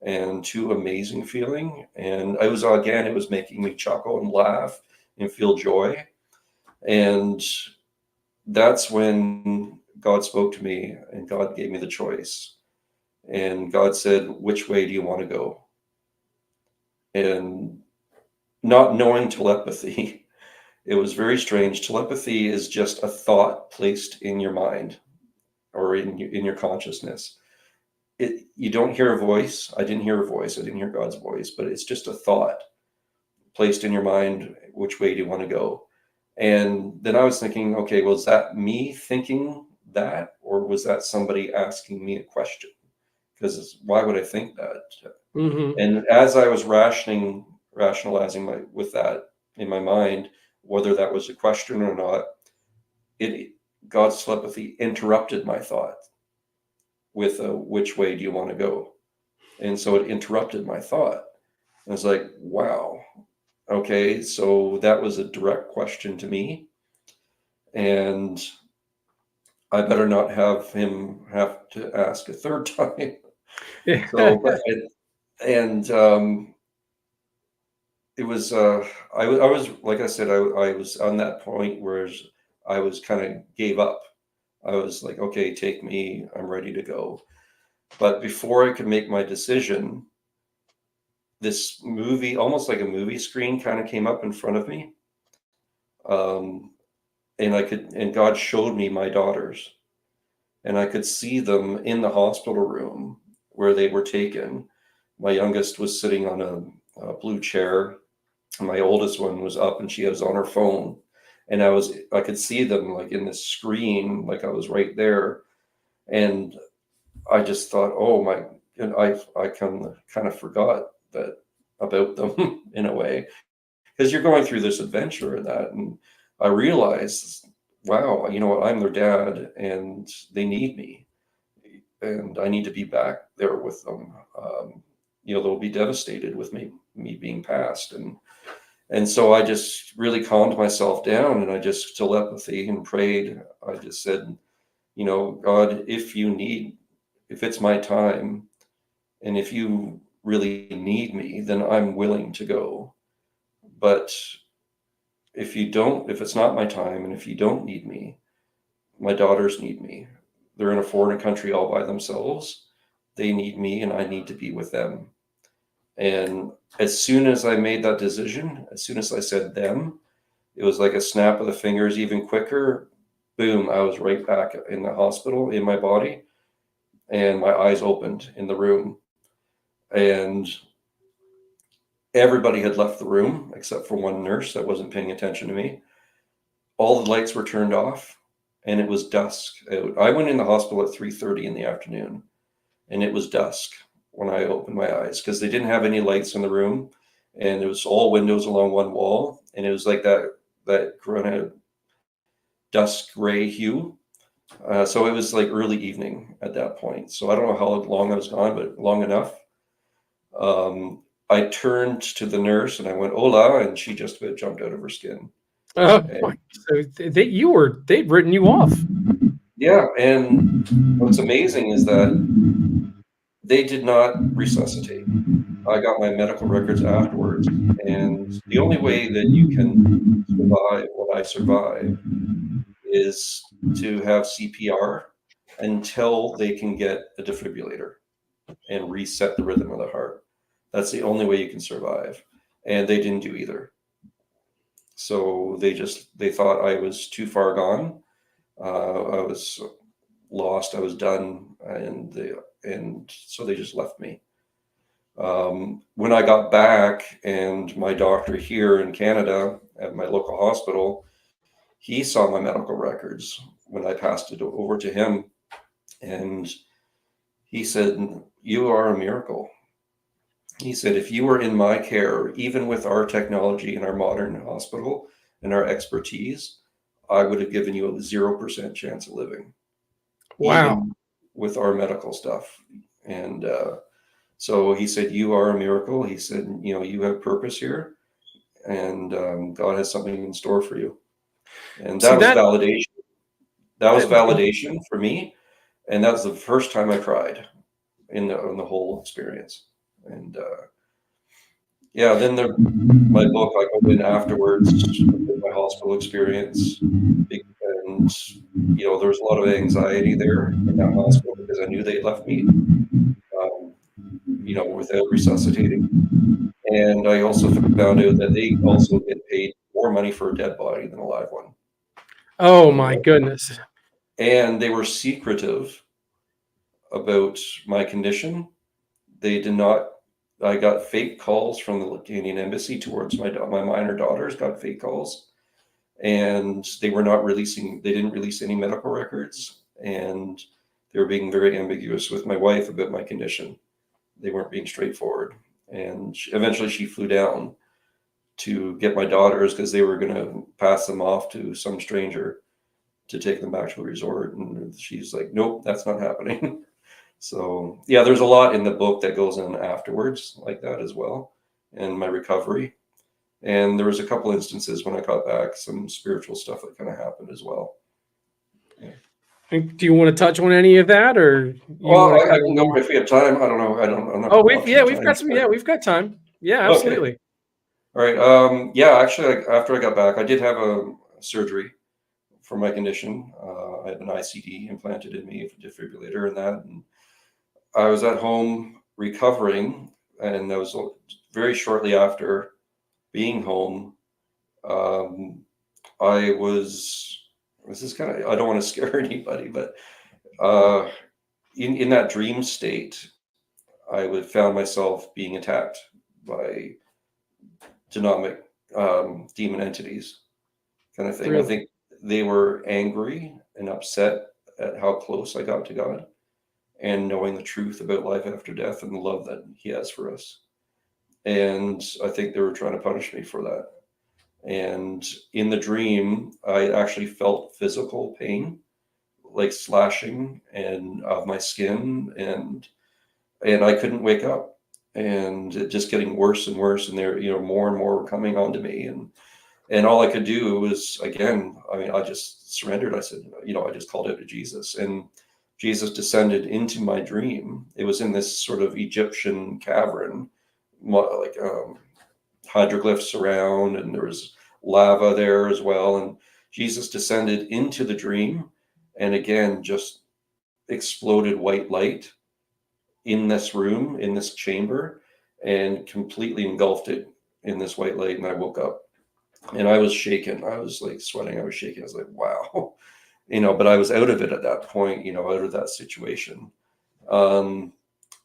Speaker 3: and too amazing feeling. And it was making me chuckle and laugh and feel joy. And that's when God spoke to me, and God gave me the choice. And God said, which way do you want to go? And not knowing telepathy, it was very strange. Telepathy is just a thought placed in your mind or in your consciousness. You don't hear a voice. I didn't hear a voice. I didn't hear God's voice, but it's just a thought placed in your mind. Which way do you want to go? And then I was thinking, okay, was that me thinking that, or was that somebody asking me a question? Because why would I think that?
Speaker 2: Mm-hmm.
Speaker 3: And as I was rationalizing with that in my mind, whether that was a question or not, God's telepathy interrupted my thought with which way do you want to go? And so it interrupted my thought. I was like, wow, okay, so that was a direct question to me, and I better not have him have to ask a third time. So, it was, I was, like I said, I was on that point where I was kind of gave up. I was like, okay, take me, I'm ready to go. But before I could make my decision, this movie, almost like a movie screen, kind of came up in front of me. And God showed me my daughters, and I could see them in the hospital room where they were taken. My youngest was sitting on a blue chair. My oldest one was up, and she was on her phone, and I could see them like in the screen, like I was right there. And I just thought, oh my, and I kind of forgot that about them in a way, because you're going through this adventure and that. And I realized, wow, you know what, I'm their dad, and they need me, and I need to be back there with them. They'll be devastated with me being passed. And so I just really calmed myself down, and I just telepathy and prayed. I just said, God, if it's my time, and if you really need me, then I'm willing to go. But if it's not my time, and if you don't need me, my daughters need me. They're in a foreign country all by themselves. They need me, and I need to be with them. And as soon as I made that decision, as soon as I said them, it was like a snap of the fingers, even quicker. Boom, I was right back in the hospital, in my body, and my eyes opened in the room. And everybody had left the room except for one nurse that wasn't paying attention to me. All the lights were turned off, and it was dusk out. I went in the hospital at 3:30 in the afternoon, and it was dusk when I opened my eyes, because they didn't have any lights in the room, and it was all windows along one wall, and it was like that kind of dusk gray hue. So it was like early evening at that point. So I don't know how long I was gone, but long enough. I turned to the nurse and I went, "Hola," and she just about jumped out of her skin.
Speaker 2: Oh,
Speaker 3: And,
Speaker 2: so they'd written you off.
Speaker 3: yeah, and what's amazing is that they did not resuscitate. I got my medical records afterwards, and the only way that you can survive what I survived is to have CPR until they can get a defibrillator and reset the rhythm of the heart. That's the only way you can survive. and they didn't do either. So they thought I was too far gone. I was lost. I was done, and so they just left me. When I got back, and my doctor here in Canada at my local hospital, he saw my medical records when I passed it over to him, and he said, "You are a miracle." He said, "If you were in my care, even with our technology and our modern hospital and our expertise, I would have given you a 0% chance of living,
Speaker 2: Wow.
Speaker 3: even with our medical stuff." And so he said, "You are a miracle." He said, "You have purpose here, and God has something in store for you." And
Speaker 2: See
Speaker 3: that was
Speaker 2: that
Speaker 3: validation. That was
Speaker 2: that
Speaker 3: validation for me, and that was the first time I cried in the whole experience. And yeah, then my book, I go in afterwards with my hospital experience, and there was a lot of anxiety there in that hospital because I knew they left me, um, without resuscitating. And I also found out that they also get paid more money for a dead body than a live one.
Speaker 2: Oh
Speaker 3: You
Speaker 2: my
Speaker 3: know,
Speaker 2: goodness.
Speaker 3: and they were secretive about my condition. They did not. I got fake calls from the Canadian embassy towards my minor daughters. Got fake calls, and they were not releasing. They didn't release any medical records, and they were being very ambiguous with my wife about my condition. They weren't being straightforward, and eventually she flew down to get my daughters because they were going to pass them off to some stranger to take them back to the resort, and she's like, "Nope, that's not happening." So yeah, there's a lot in the book that goes in afterwards like that as well, and my recovery. And there was a couple instances when I got back, some spiritual stuff that kind of happened as well. Yeah.
Speaker 2: And do you want to touch on any of that, or you
Speaker 3: Well,
Speaker 2: want to
Speaker 3: I
Speaker 2: kind
Speaker 3: can
Speaker 2: of?
Speaker 3: go if we have time. I don't know. I'm not
Speaker 2: Oh,
Speaker 3: going to
Speaker 2: we've
Speaker 3: block some
Speaker 2: we've
Speaker 3: time.
Speaker 2: got some. Yeah, we've got time. Yeah,
Speaker 3: Okay.
Speaker 2: absolutely.
Speaker 3: All right. Yeah, actually, after I got back, I did have a surgery for my condition. I had an ICD implanted in me, a defibrillator, and that. And I was at home recovering, and that was very shortly after being home. Um, I was. This is kind of. I don't want to scare anybody, but uh, in that dream state, I would found myself being attacked by genomic demon entities, kind of thing. I
Speaker 2: Really.
Speaker 3: think they were angry and upset at how close I got to God and knowing the truth about life after death and the love that He has for us. And I think they were trying to punish me for that. And in the dream, I actually felt physical pain, like slashing and of my skin, and I couldn't wake up, and it just getting worse and worse. And there, more and more were coming onto me, and all I could do was, again, I mean, I just surrendered. I said, I just called out to Jesus, and Jesus descended into my dream. It was in this sort of Egyptian cavern, like hieroglyphs around, and there was lava there as well. And Jesus descended into the dream, and again, just exploded white light in this room, in this chamber, and completely engulfed it in this white light. And I woke up, and I was shaking. I was like sweating. I was shaking. I was like, wow, but I was out of it at that point, out of that situation. Um,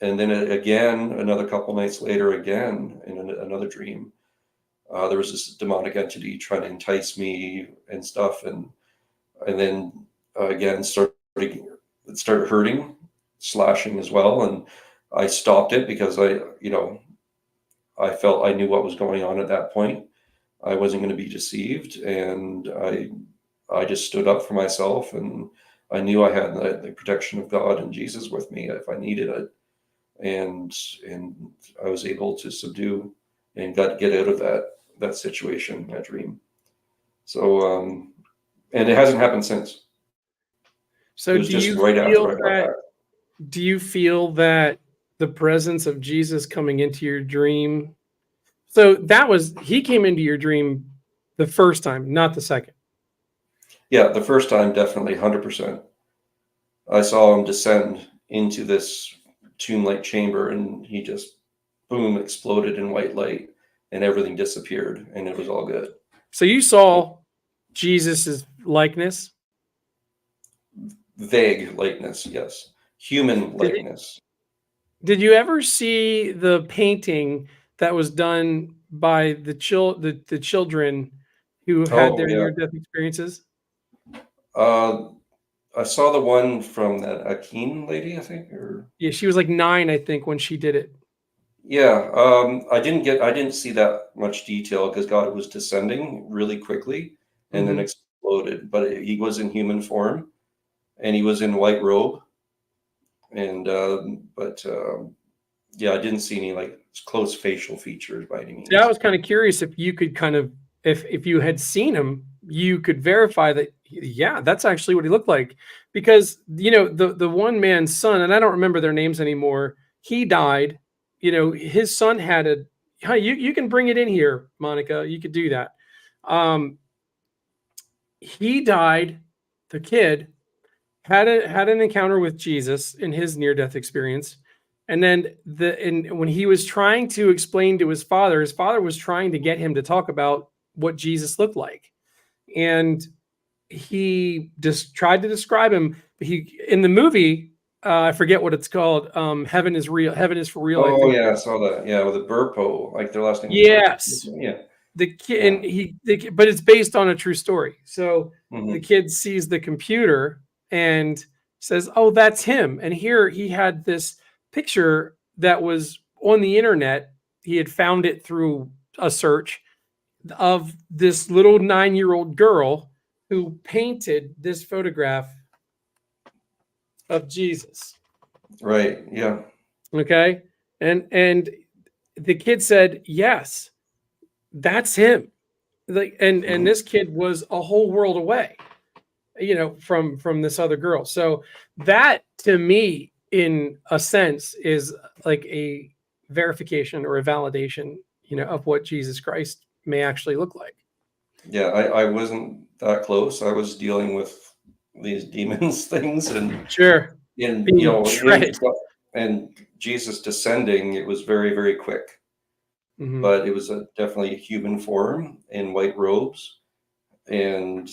Speaker 3: and then again, another couple nights later, again, in another dream, there was this demonic entity trying to entice me and stuff. And then again, it started hurting, slashing as well. And I stopped it because I felt I knew what was going on at that point. I wasn't going to be deceived, and I just stood up for myself, and I knew I had the protection of God and Jesus with me if I needed it, and I was able to subdue and get out of that situation, that dream. So and it hasn't happened since.
Speaker 2: So
Speaker 3: It was just right after I got back.
Speaker 2: do you feel that the presence of Jesus coming into your dream? So he came into your dream the first time, not the second.
Speaker 3: Yeah, the first time, definitely 100%. I saw him descend into this tomb-like chamber, and he just, boom, exploded in white light. and everything disappeared, and it was all good.
Speaker 2: So you saw Jesus's likeness?
Speaker 3: Vague likeness, yes. Human likeness.
Speaker 2: Did you ever see the painting that was done by the children who had
Speaker 3: Oh
Speaker 2: their
Speaker 3: yeah.
Speaker 2: near-death experiences?
Speaker 3: I saw the one from that Akin lady, I think, or
Speaker 2: Yeah, she was like 9, I think, when she did it.
Speaker 3: yeah. I didn't see that much detail because God was descending really quickly and then exploded. But he was in human form, and he was in white robe, and yeah, I didn't see any like close facial features by any
Speaker 2: Yeah, I
Speaker 3: means.
Speaker 2: was kind of curious if you could kind of, if you had seen him, you could verify that, yeah, that's actually what he looked like. Because, you know, the one man's son, and I don't remember their names anymore, he died. You know, his son had a, hi, you can bring it in here, Monica. You could do that. He died, the kid had an encounter with Jesus in his near-death experience. And then when he was trying to explain to his father was trying to get him to talk about what Jesus looked like. And he just tried to describe him. He in the movie, I forget what it's called. Heaven is real. Heaven is for real, I
Speaker 3: Oh
Speaker 2: think.
Speaker 3: yeah, I saw that. Yeah, with the Burpo, like their last name was Burpo.
Speaker 2: Yes.
Speaker 3: Yeah,
Speaker 2: The kid,
Speaker 3: yeah.
Speaker 2: and but it's based on a true story. So the
Speaker 3: Hmm.
Speaker 2: kid sees the computer and says, "Oh, that's him." And here he had this picture that was on the internet. He had found it through a search of this little 9-year-old girl who painted this photograph of Jesus.
Speaker 3: Right. Yeah.
Speaker 2: Okay, and the kid said, "Yes, that's him." Like, and
Speaker 3: Hmm.
Speaker 2: this kid was a whole world away, you know, from this other girl. So that to me, in a sense, is like a verification or a validation, you know, of what Jesus Christ may actually look like.
Speaker 3: Yeah, I wasn't that close. I was dealing with these demons things,
Speaker 2: Sure,
Speaker 3: and you
Speaker 2: being
Speaker 3: know,
Speaker 2: shredded.
Speaker 3: and Jesus descending. It was very very quick,
Speaker 2: Hmm.
Speaker 3: but it was definitely a human form in white robes, and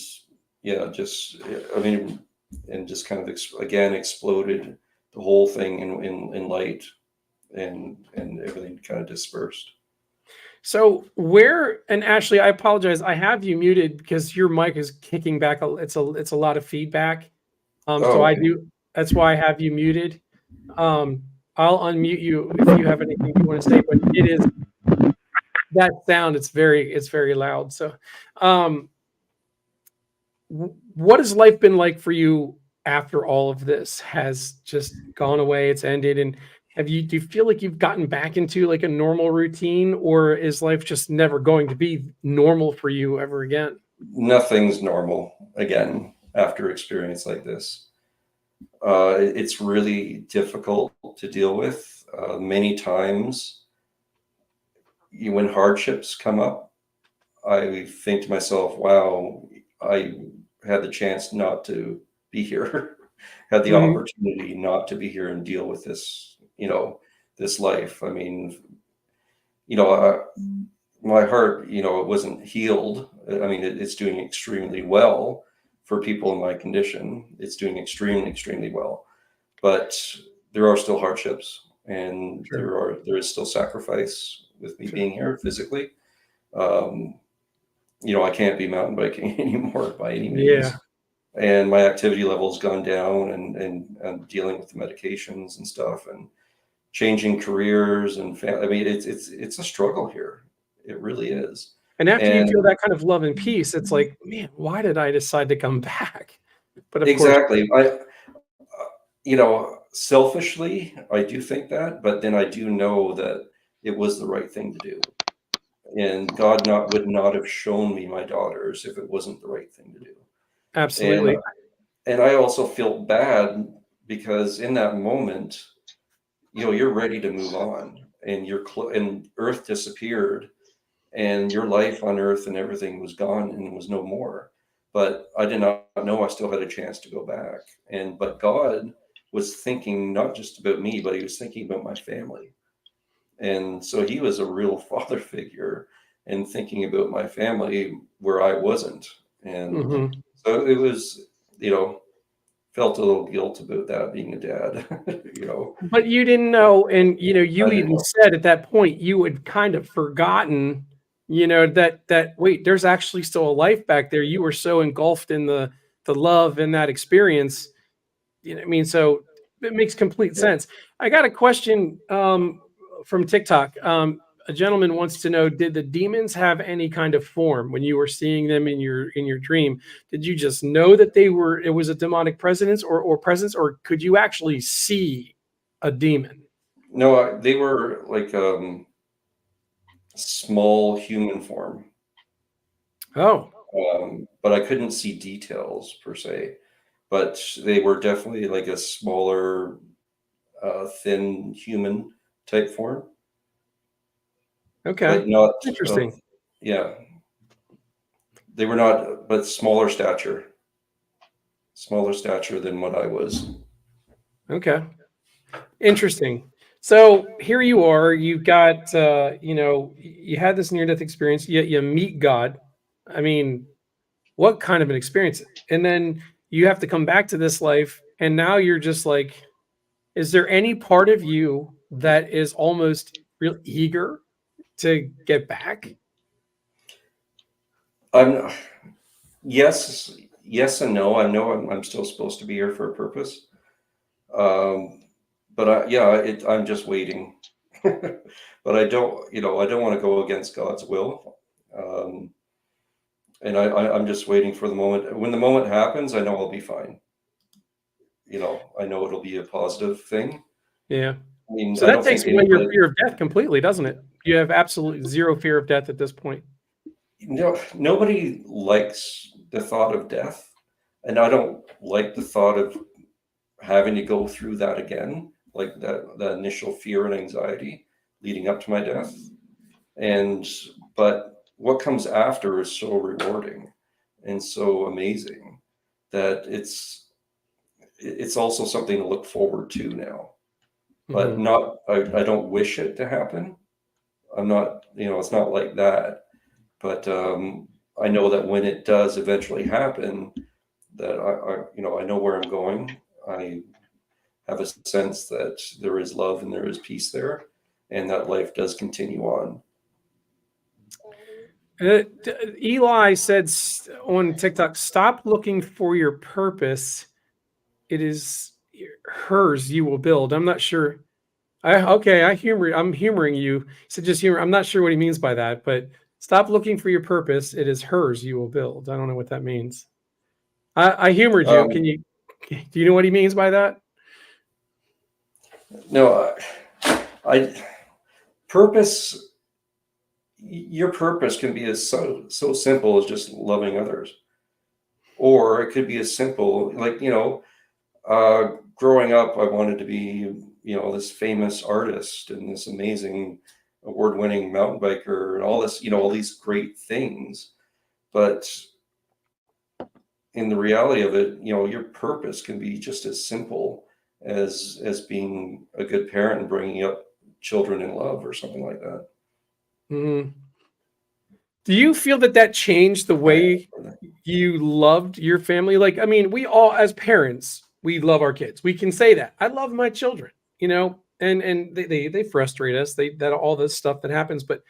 Speaker 3: yeah, just I mean, and just kind of again exploded the whole thing in light, and everything kind of dispersed.
Speaker 2: So where, and Ashley, I apologize. I have you muted because your mic is kicking back. It's a lot of feedback. So
Speaker 3: Oh,
Speaker 2: I
Speaker 3: okay.
Speaker 2: do. That's why I have you muted. Um, I'll unmute you if you have anything you want to say. But it is that sound. It's very loud. So, um, what has life been like for you after all of this has just gone away? It's ended, and do you feel like you've gotten back into like a normal routine, or is life just never going to be normal for you ever again?
Speaker 3: Nothing's normal again after experience like this. It's really difficult to deal with. Many times, when hardships come up, I think to myself, wow, I had the chance not to be here, had the
Speaker 2: Hmm.
Speaker 3: opportunity not to be here and deal with this, this life. I mean, you know, my heart, it wasn't healed. I mean, it's doing extremely well for people in my condition. It's doing extremely, extremely well. But there are still hardships, and
Speaker 2: Sure,
Speaker 3: there is still sacrifice with me
Speaker 2: sure,
Speaker 3: being here physically. Um, I can't be mountain biking anymore by any
Speaker 2: yeah.
Speaker 3: means, and my activity level's gone down, and I'm dealing with the medications and stuff, and changing careers and I mean, it's a struggle here. It really is.
Speaker 2: And after you feel
Speaker 3: And
Speaker 2: that kind of love and peace, it's like, man, why did I decide to come back? But of course,
Speaker 3: exactly, selfishly, I do think that, but then I do know that it was the right thing to do. And God would not have shown me my daughters if it wasn't the right thing to do. And
Speaker 2: absolutely.
Speaker 3: and I also feel bad because in that moment, you're ready to move on, and and Earth disappeared, and your life on Earth and everything was gone and was no more. But I did not know I still had a chance to go back. But God was thinking not just about me, but He was thinking about my family. And so he was a real father figure and thinking about my family where I wasn't. And so it was, felt a little guilt about that being a dad,
Speaker 2: But you didn't know, and
Speaker 3: I
Speaker 2: you
Speaker 3: didn't
Speaker 2: even
Speaker 3: know.
Speaker 2: said at that point you had kind of forgotten, that wait, there's actually still a life back there. You were so engulfed in the love and that experience. I mean, so it makes complete
Speaker 3: Yeah.
Speaker 2: sense. I got a question from TikTok. A gentleman wants to know: did the demons have any kind of form when you were seeing them in your dream? Did you just know that it was a demonic presence or presence, or could you actually see a demon?
Speaker 3: No, they were like small human form,
Speaker 2: Oh,
Speaker 3: but I couldn't see details per se. But they were definitely like a smaller, thin human type form,
Speaker 2: okay,
Speaker 3: but not of,
Speaker 2: interesting.
Speaker 3: yeah, they were not, but smaller stature than what I was.
Speaker 2: Okay, interesting. So here you are. You've got you had this near death experience. You meet God. I mean, what kind of an experience? And then you have to come back to this life, and now you're just like, is there any part of you that is almost real eager to get back?
Speaker 3: I'm yes and no. I know I'm still supposed to be here for a purpose. Um, but I'm just waiting. But I don't want to go against God's will. Um, and I'm just waiting for the moment. When the moment happens, I know I'll be fine. I know it'll be a positive thing.
Speaker 2: Yeah.
Speaker 3: I mean,
Speaker 2: So
Speaker 3: I
Speaker 2: that
Speaker 3: don't
Speaker 2: takes
Speaker 3: think
Speaker 2: away your
Speaker 3: anybody,
Speaker 2: fear of death completely, doesn't it? You have absolutely zero fear of death at this point.
Speaker 3: nobody likes the thought of death, and I don't like the thought of having to go through that again, like that initial fear and anxiety leading up to my death. And but what comes after is so rewarding and so amazing that it's also something to look forward to now. But
Speaker 2: Hmm.
Speaker 3: not I don't wish it to happen. I'm not, it's not like that. But I know that when it does eventually happen, that I know where I'm going. I have a sense that there is love and there is peace there, and that life does continue on.
Speaker 2: Eli said on TikTok, "Stop looking for your purpose. It is hers you will build." I'm not sure. I'm humoring you. He said just humor. I'm not sure what he means by that, but stop looking for your purpose. It is hers you will build. I don't know what that means. I humored you.
Speaker 3: Um,
Speaker 2: Do you know what he means by that?
Speaker 3: no, I purpose. Your purpose can be as so simple as just loving others, or it could be as simple like growing up, I wanted to be this famous artist and this amazing award-winning mountain biker and all this, all these great things. But in the reality of it, your purpose can be just as simple as being a good parent and bringing up children in love or something like that.
Speaker 2: Mhm. Do you feel that changed the
Speaker 3: I,
Speaker 2: way you loved your family? Like, I mean, we all, as parents, we love our kids. We can say that. I love my children, and they frustrate us. That all this stuff that happens. But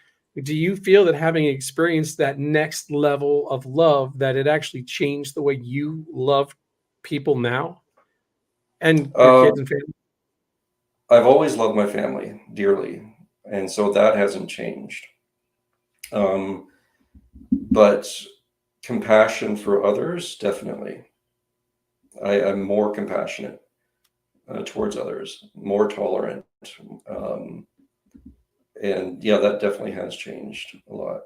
Speaker 2: do you feel that having experienced that next level of love, that it actually changed the way you love people now and your kids
Speaker 3: um,
Speaker 2: and family?
Speaker 3: I've always loved my family dearly, and so that hasn't changed. Um, but compassion for others, definitely. I'm more compassionate towards others, more tolerant. Um, and yeah, that definitely has changed a lot.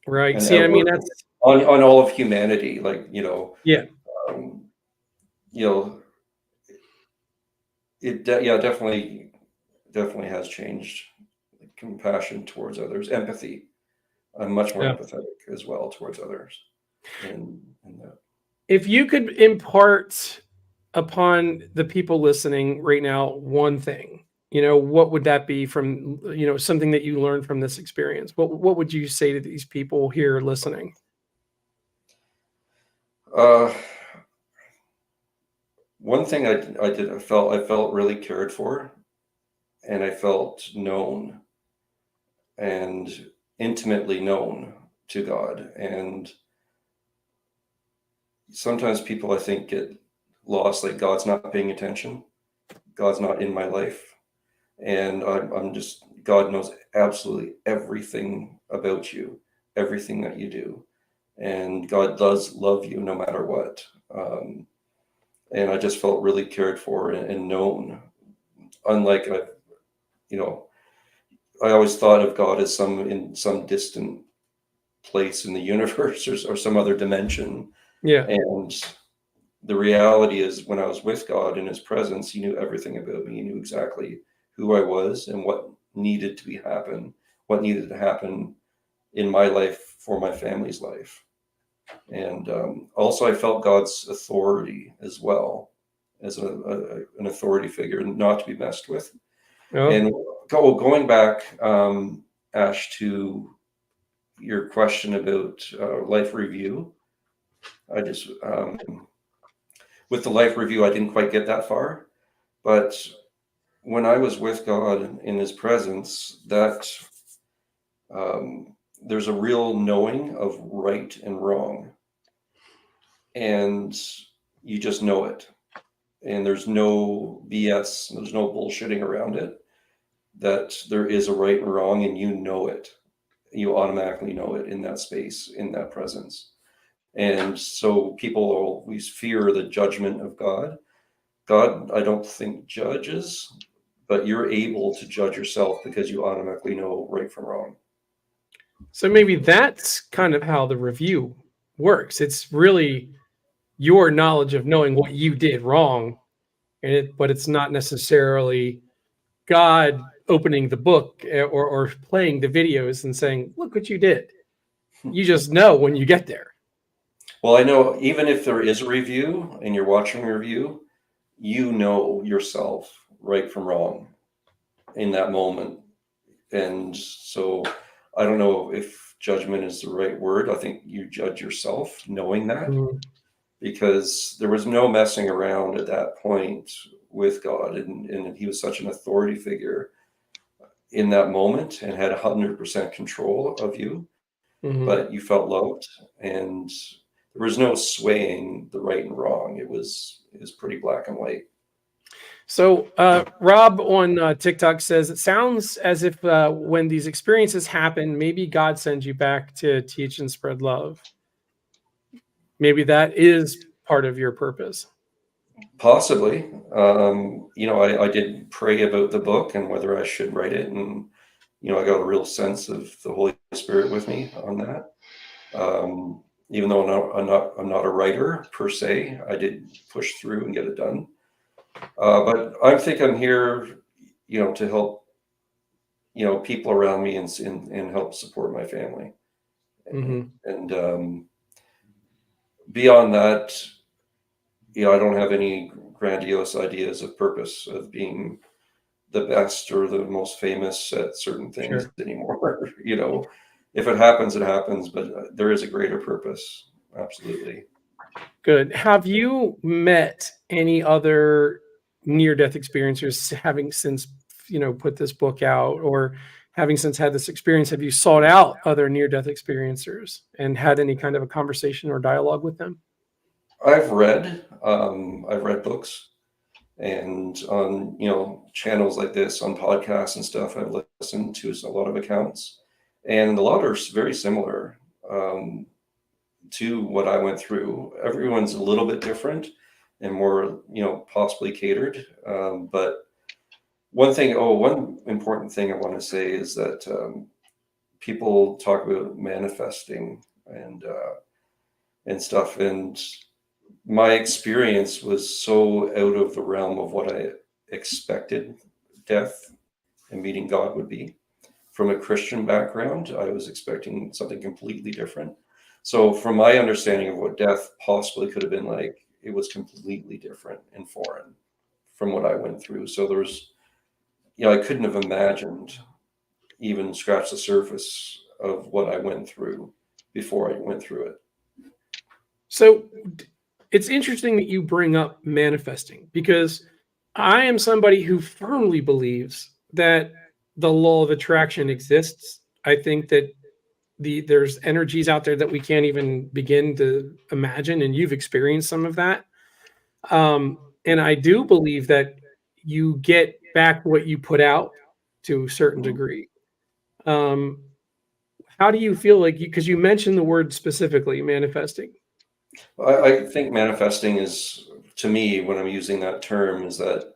Speaker 2: Right.
Speaker 3: And
Speaker 2: See, I mean, that's
Speaker 3: on all of humanity, like,
Speaker 2: yeah.
Speaker 3: um, you know, yeah, definitely has changed. Compassion towards others, empathy. I'm much more
Speaker 2: Yeah.
Speaker 3: empathetic as well towards others. And that.
Speaker 2: If you could impart upon the people listening right now one thing, what would that be from, something that you learned from this experience? What would you say to these people here listening?
Speaker 3: One thing I felt really cared for, and I felt known and intimately known to God. And sometimes people, I think, get lost, like God's not paying attention. God's not in my life. And I'm just, God knows absolutely everything about you, everything that you do. And God does love you no matter what. And I just felt really cared for and known. Unlike, I always thought of God as in some distant place in the universe or some other dimension.
Speaker 2: Yeah.
Speaker 3: And the reality is, when I was with God in his presence, he knew everything about me. He knew exactly who I was and what needed to happen in my life for my family's life. And also I felt God's authority as well, as an authority figure, not to be messed with.
Speaker 2: Oh.
Speaker 3: And going back, Ash, to your question about life review, I just with the life review, I didn't quite get that far, but when I was with God in his presence, that there's a real knowing of right and wrong, and you just know it, and there's no BS, there's no bullshitting around it, that there is a right and wrong, and you know it. You automatically know it in that space, in that presence. And so people always fear the judgment of God. God, I don't think, judges, but you're able to judge yourself because you automatically know right from wrong.
Speaker 2: So maybe that's kind of how the review works. It's really your knowledge of knowing what you did wrong, but it's not necessarily God opening the book or playing the videos and saying, "Look what you did." You just know when you get there.
Speaker 3: Well, I know even if there is a review and you're watching a review, you know yourself right from wrong in that moment. And so I don't know if judgment is the right word. I think you judge yourself knowing that, because there was no messing around at that point with God. And he was such an authority figure in that moment and had 100% control of you, but you felt loved, and there was no swaying the right and wrong. It was pretty black and white.
Speaker 2: So Rob on TikTok says, it sounds as if when these experiences happen, maybe God sends you back to teach and spread love. Maybe that is part of your purpose.
Speaker 3: Possibly. I did pray about the book and whether I should write it. And, I got a real sense of the Holy Spirit with me on that. Even though I'm not a writer per se, I did push through and get it done. But I think I'm here, to help, people around me and help support my family. And beyond that, I don't have any grandiose ideas of purpose of being the best or the most famous at certain things anymore. If it happens, it happens, but there is a greater purpose. Absolutely.
Speaker 2: Good. Have you met any other near-death experiencers having since, put this book out, or having since had this experience? Have you sought out other near-death experiencers and had any kind of a conversation or dialogue with them?
Speaker 3: I've read books, and on, channels like this, on podcasts and stuff, I've listened to a lot of accounts, and a lot are very similar to what I went through. Everyone's a little bit different and more, possibly catered. But one important thing I want to say is that people talk about manifesting and stuff. And my experience was so out of the realm of what I expected death and meeting God would be. From a Christian background, I was expecting something completely different. So from my understanding of what death possibly could have been like, it was completely different and foreign from what I went through. So there was, I couldn't have imagined even scratch the surface of what I went through before I went through it.
Speaker 2: So it's interesting that you bring up manifesting, because I am somebody who firmly believes that the law of attraction exists. I think that there's energies out there that we can't even begin to imagine, and you've experienced some of that. And I do believe that you get back what you put out to a certain degree. How do you feel like because you mentioned the word specifically, manifesting?
Speaker 3: I think manifesting is, to me, when I'm using that term, is that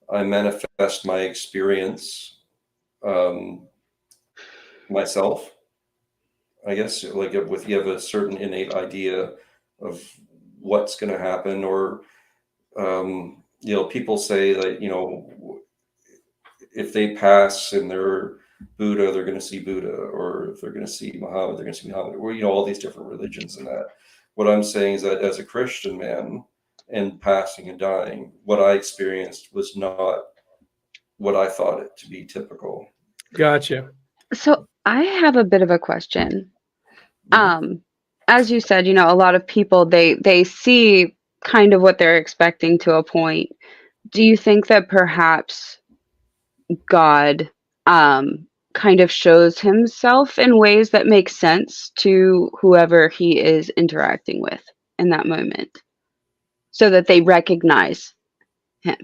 Speaker 3: I manifest my experience myself. I guess, like, if you have a certain innate idea of what's going to happen, or people say that if they pass and they're Buddha, they're going to see Buddha, or if they're going to see Muhammad, they're going to see Muhammad, or all these different religions and that. What I'm saying is that as a Christian man, and passing and dying, what I experienced was not what I thought it to be typical.
Speaker 2: Gotcha.
Speaker 5: So I have a bit of a question. As you said, a lot of people, they see kind of what they're expecting to a point. Do you think that perhaps God kind of shows himself in ways that make sense to whoever he is interacting with in that moment, so that they recognize him?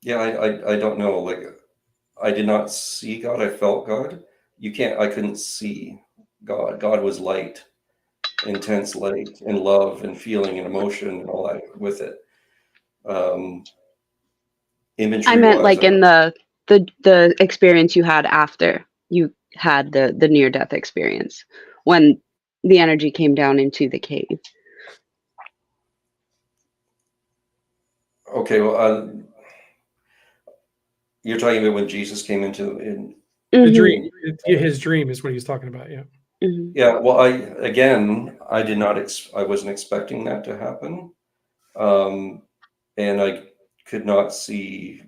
Speaker 3: Yeah, I don't know. Like, I did not see God. I felt God. I couldn't see God. God was light, intense light, and love, and feeling, and emotion, and all that with it. Imagery
Speaker 5: I meant
Speaker 3: wise,
Speaker 5: like in the experience you had after you had the near death experience, when the energy came down into the cave.
Speaker 3: okay, well, you're talking about when Jesus came into
Speaker 2: the dream. His dream is what he was talking about. Yeah.
Speaker 3: Yeah. Well, I did not. I wasn't expecting that to happen, and I could not see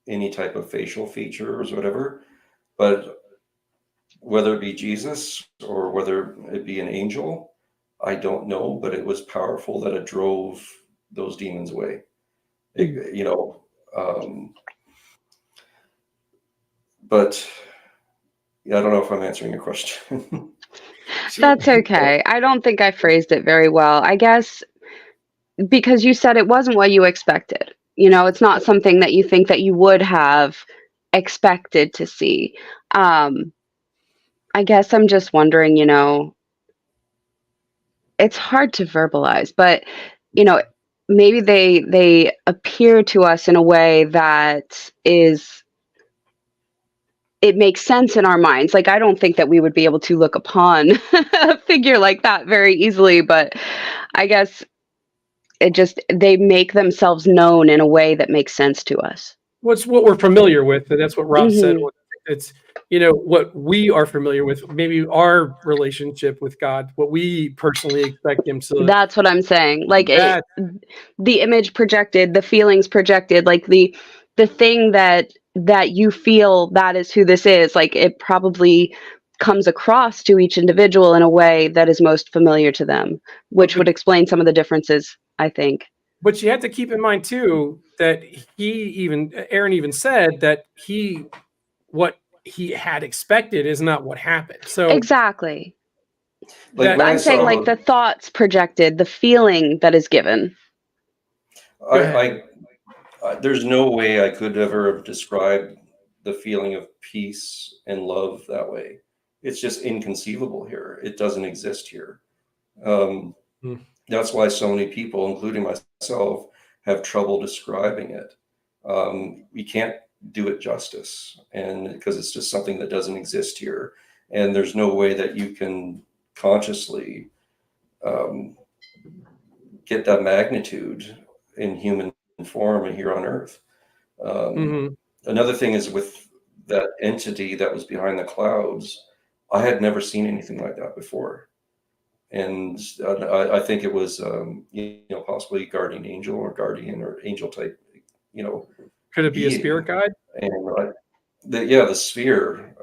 Speaker 3: any type of facial features or whatever. But whether it be Jesus or whether it be an angel, I don't know. But it was powerful that it drove those demons away. But yeah, I don't know if I'm answering your question.
Speaker 5: That's okay. I don't think I phrased it very well. I guess because you said it wasn't what you expected. It's not something that you think that you would have expected to see. I guess I'm just wondering, it's hard to verbalize, but maybe they appear to us in a way that it makes sense in our minds. Like, I don't think that we would be able to look upon a figure like that very easily, but I guess they make themselves known in a way that makes sense to us.
Speaker 2: What's what we're familiar with, and that's what Rob said. It's what we are familiar with, maybe our relationship with God, what we personally expect him to.
Speaker 5: That's what I'm saying. Like, the image projected, the feelings projected, like the thing that you feel, that is who this is. Like, it probably comes across to each individual in a way that is most familiar to them, which would explain some of the differences, I think.
Speaker 2: But you have to keep in mind too that Aaron even said that what he had expected is not what happened. So
Speaker 5: exactly.
Speaker 3: Like,
Speaker 5: I'm saying, like, the thoughts projected, the feeling that is given.
Speaker 3: There's no way I could ever have described the feeling of peace and love that way. It's just inconceivable here. It doesn't exist here. That's why so many people, including myself, have trouble describing it. We can't do it justice, and because it's just something that doesn't exist here, and there's no way that you can consciously get that magnitude in human form here on Earth. Another thing is with that entity that was behind the clouds, I had never seen anything like that before. And I think it was, possibly guardian angel or guardian or angel type,
Speaker 2: Could it be a
Speaker 3: being.
Speaker 2: spirit guide?
Speaker 3: And the sphere,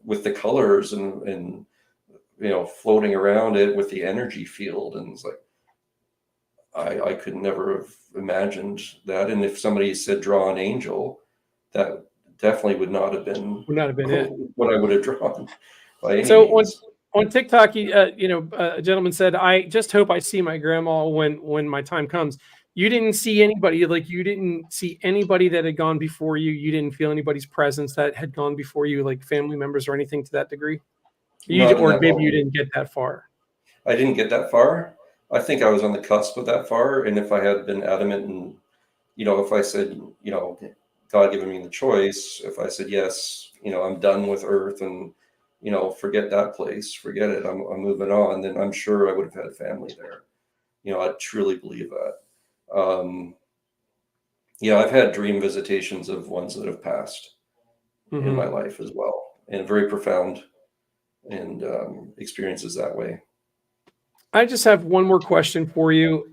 Speaker 3: with the colors and floating around it with the energy field, and it's like I could never have imagined that. And if somebody said draw an angel, that definitely would not have been
Speaker 2: it.
Speaker 3: what I would have drawn by any
Speaker 2: So
Speaker 3: means.
Speaker 2: on TikTok, a gentleman said, "I just hope I see my grandma when my time comes." You didn't see anybody, like you didn't see anybody that had gone before you. You didn't feel anybody's presence that had gone before you, like family members or anything to that degree.
Speaker 3: Not in
Speaker 2: Or
Speaker 3: that
Speaker 2: maybe you
Speaker 3: moment.
Speaker 2: didn't get that far.
Speaker 3: I didn't get that far. I think I was on the cusp of that far. And if I had been adamant and, if I said, God giving me the choice, if I said, yes, I'm done with Earth and, forget that place, forget it, I'm moving on, then I'm sure I would have had family there. I truly believe that. I've had dream visitations of ones that have passed in my life as well, and very profound and experiences that way.
Speaker 2: I just have one more question for you.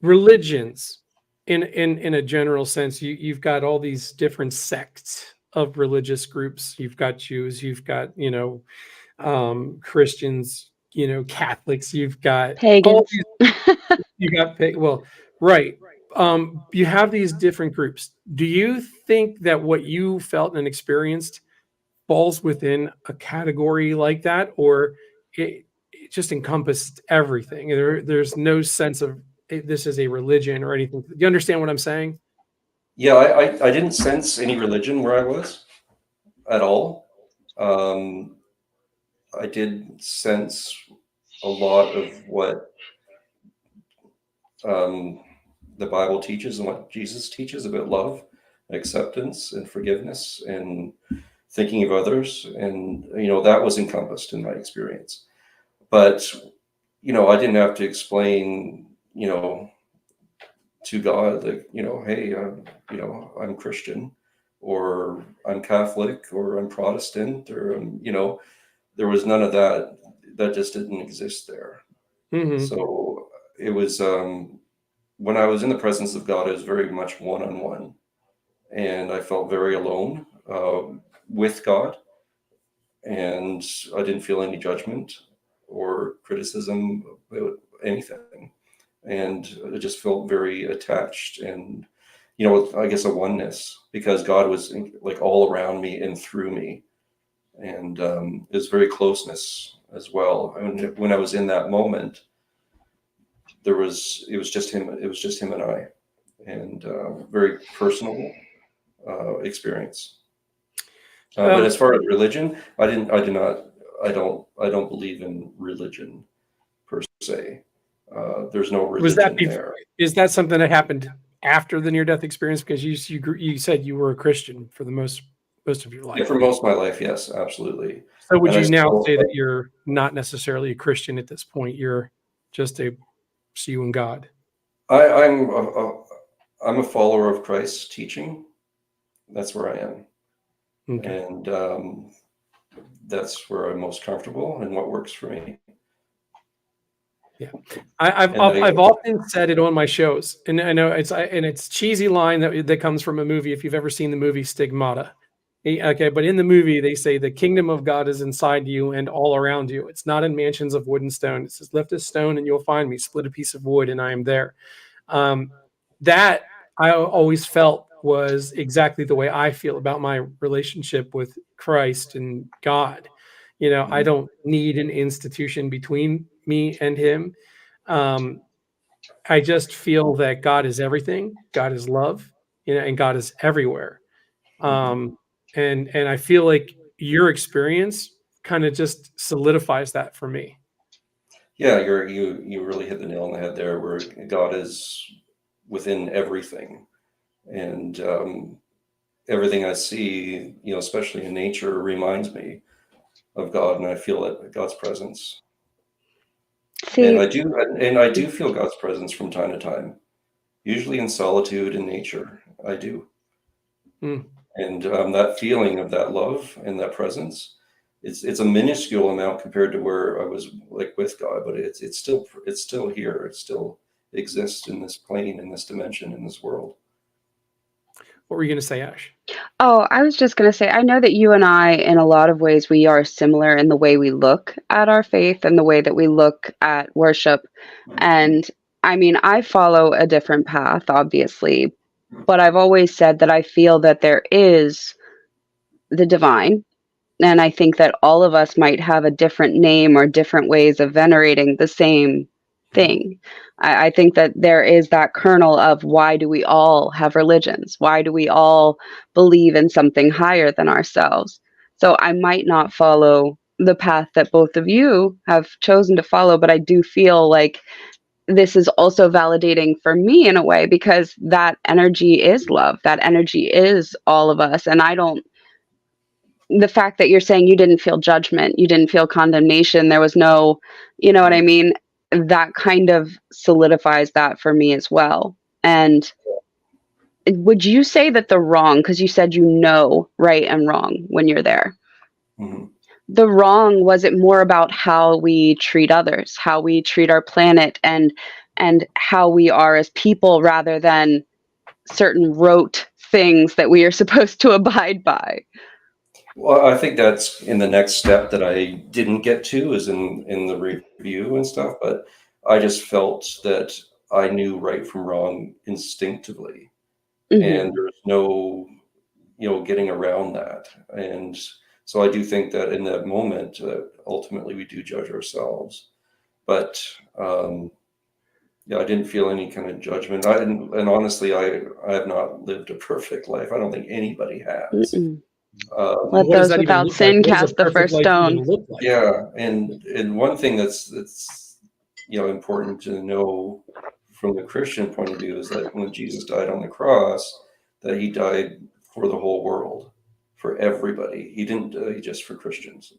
Speaker 2: Religions, in a general sense, you've got all these different sects of religious groups. You've got Jews, you've got Christians, Catholics, you've got all
Speaker 5: Pagans.
Speaker 2: these. You got well, right. You have these different groups. Do you think that what you felt and experienced falls within a category like that, or it just encompassed everything? There's no sense of this is a religion or anything. Do you understand what I'm saying?
Speaker 3: Yeah, I didn't sense any religion where I was at all. I did sense a lot of what the Bible teaches and what Jesus teaches about love, acceptance, and forgiveness, and thinking of others. And, that was encompassed in my experience. But, I didn't have to explain, to God that, hey, I'm Christian, or I'm Catholic, or I'm Protestant, or, there was none of that. That just didn't exist there. So it was, when I was in the presence of God, it was very much one-on-one, and I felt very alone with God, and I didn't feel any judgment or criticism about anything, and I just felt very attached and, I guess a oneness, because God was like all around me and through me, and it was very closeness as well. And when I was in that moment, it was just him. It was just him and I, and very personal experience. But as far as religion, I don't believe in religion per se. There's no religion there.
Speaker 2: Is that something that happened after the near-death experience? Because you said you were a Christian for the most of your life.
Speaker 3: Yeah, for most of my life, yes, absolutely.
Speaker 2: So would you now say that you're not necessarily a Christian at this point? You're just you and God.
Speaker 3: I'm a follower of Christ's teaching. That's where I am. Okay. And that's where I'm most comfortable and what works for me.
Speaker 2: Yeah, I've often said it on my shows, and I know it's cheesy line that comes from a movie. If you've ever seen the movie Stigmata, okay, but in the movie they say the kingdom of God is inside you and all around you. It's not in mansions of wood and stone. It says, "Lift a stone and you'll find me. Split a piece of wood and I am there." That I always felt was exactly the way I feel about my relationship with Christ and God. I don't need an institution between me and him. I just feel that God is everything. God is love, and God is everywhere. And I feel like your experience kind of just solidifies that for me.
Speaker 3: Yeah, you really hit the nail on the head there, where God is within everything, and everything I see, especially in nature, reminds me of God, and I feel it, God's presence. And I do feel God's presence from time to time, usually in solitude in nature. I do. And that feeling of that love and that presence, it's a minuscule amount compared to where I was like with God, but it's still here. It still exists in this plane, in this dimension, in this world.
Speaker 2: What were you going to say, Ash?
Speaker 5: Oh, I was just going to say, I know that you and I, in a lot of ways, we are similar in the way we look at our faith and the way that we look at worship. And I mean, I follow a different path, obviously, but I've always said that I feel that there is the divine. And I think that all of us might have a different name or different ways of venerating the same thing. I think that there is that kernel of why do we all have religions? Why do we all believe in something higher than ourselves? So I might not follow the path that both of you have chosen to follow, but I do feel like this is also validating for me in a way, because that energy is love. That energy is all of us. And I don't, the fact that you're saying you didn't feel judgment, you didn't feel condemnation, there was no, you know what I mean? That kind of solidifies that for me as well. And would you say that the wrong, because you said you know right and wrong when you're there,
Speaker 3: Mm-hmm.
Speaker 5: the wrong, was it more about how we treat others, how we treat our planet, and how we are as people, rather than certain rote things that we are supposed to abide by?
Speaker 3: Well, I think that's in the next step that I didn't get to, is in the review and stuff, but I just felt that I knew right from wrong instinctively,
Speaker 5: Mhm.
Speaker 3: and there's no, getting around that. And so I do think that in that moment, ultimately we do judge ourselves. But yeah, I didn't feel any kind of judgment. I didn't, and honestly, I have not lived a perfect life. I don't think anybody has.
Speaker 5: Mm-mm.
Speaker 3: Um,
Speaker 5: Let
Speaker 2: What does
Speaker 5: those
Speaker 2: that even
Speaker 5: without
Speaker 2: look like?
Speaker 5: sin
Speaker 2: What does a
Speaker 5: cast the
Speaker 2: perfect
Speaker 5: first
Speaker 2: life even
Speaker 5: stone.
Speaker 2: look like?
Speaker 3: yeah, and one thing that's important to know from the Christian point of view is that when Jesus died on the cross, that he died for the whole world, for everybody. He didn't die just for Christians,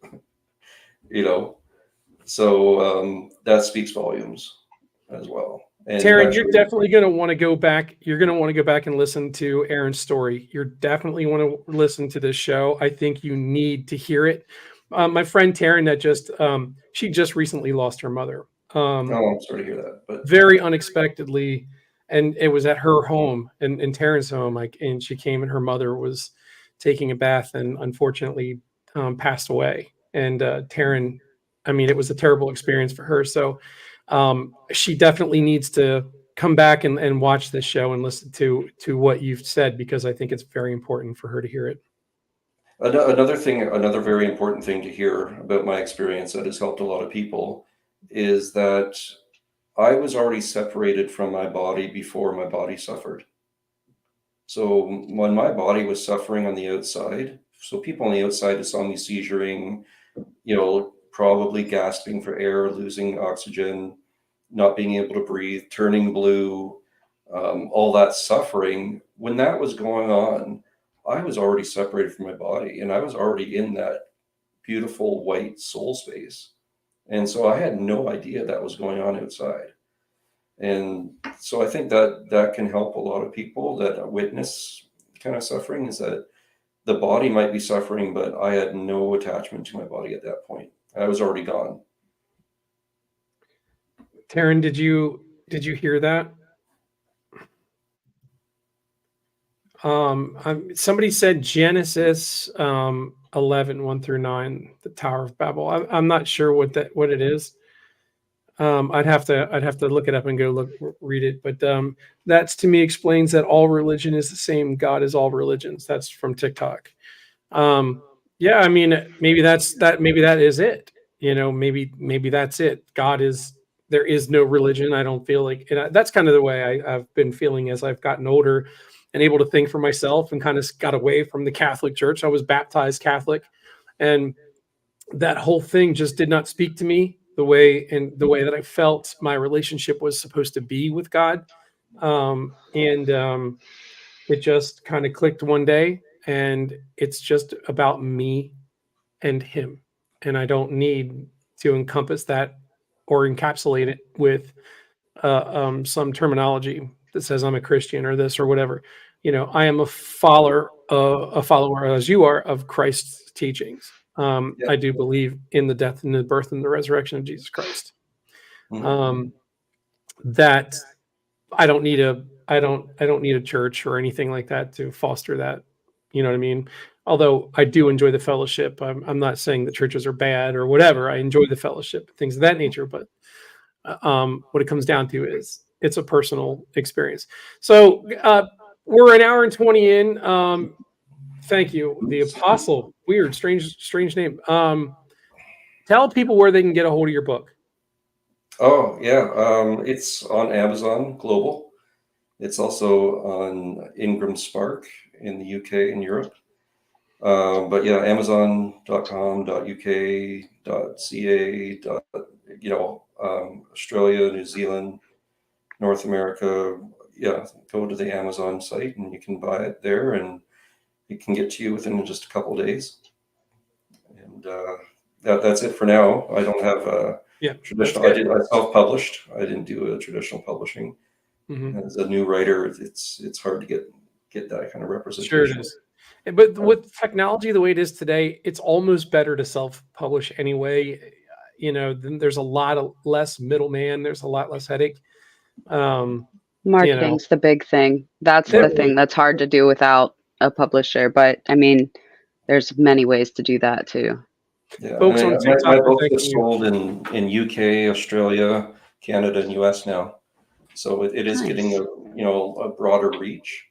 Speaker 3: you know. So that speaks volumes as well. And
Speaker 2: Taryn, you're
Speaker 3: actually,
Speaker 2: definitely going to want to go back. You're going to want to go back and listen to Aaron's story. You're definitely want to listen to this show. I think you need to hear it. My friend Taryn, she just recently lost her mother.
Speaker 3: oh, I'm sorry to hear that, but
Speaker 2: Very unexpectedly, and it was at her home, in Taryn's home. And she came, and her mother was taking a bath, and unfortunately passed away. And Taryn, I mean, it was a terrible experience for her. So she definitely needs to come back and watch this show and listen to what you've said, because I think it's very important for her to hear it.
Speaker 3: another very important thing to hear about my experience that has helped a lot of people is that I was already separated from my body before my body suffered. So when my body was suffering on the outside, so people on the outside who saw me seizuring, probably gasping for air, losing oxygen, not being able to breathe, turning blue, all that suffering, when that was going on, I was already separated from my body, and I was already in that beautiful white soul space. And so I had no idea that was going on outside. And so I think that can help a lot of people that witness kind of suffering, is that the body might be suffering, but I had no attachment to my body at that point. I was already gone.
Speaker 2: Taryn, did you hear that? Somebody said Genesis 11, 1 through 9, the Tower of Babel. I'm not sure what it is. I'd have to look it up and read it. But that to me explains that all religion is the same. God is all religions. That's from TikTok. Yeah, I mean, maybe that is it. Maybe that's it. There is no religion. I don't feel like, and that's kind of the way I've been feeling as I've gotten older and able to think for myself, and kind of got away from the Catholic Church. I was baptized Catholic, and that whole thing just did not speak to me the way that I felt my relationship was supposed to be with God. And it just kind of clicked one day, and it's just about me and him. And I don't need to encompass that or encapsulate it with some terminology that says I'm a Christian or this or whatever. I am a follower as you are, of Christ's teachings. I do believe in the death and the birth and the resurrection of Jesus Christ. That I don't need a church or anything like that to foster that. You know what I mean? Although I do enjoy the fellowship. I'm not saying that churches are bad or whatever. I enjoy the fellowship, things of that nature. But what it comes down to is it's a personal experience. So we're an hour and 20 in. Thank you. The Apostle. Weird, strange name. Tell people where they can get a hold of your book.
Speaker 3: Oh, yeah. It's on Amazon Global. It's also on Ingram Spark in the UK and Europe. But yeah, amazon.com.uk.ca, Australia, New Zealand, North America. Yeah, go to the Amazon site and you can buy it there, and it can get to you within just a couple of days. And that's it for now. I don't have a traditional. I self-published. I didn't do a traditional publishing. As a new writer, it's hard to get that kind of representation.
Speaker 2: Sure it is. But with technology the way it is today, it's almost better to self-publish anyway. Then there's a lot less middleman. There's a lot less headache.
Speaker 5: Marketing's the big thing. That's the thing that's hard to do without a publisher. But I mean, there's many ways to do that too.
Speaker 3: Yeah, folks on TikTok, my book is sold in UK, Australia, Canada, and US now. So it is getting a broader reach,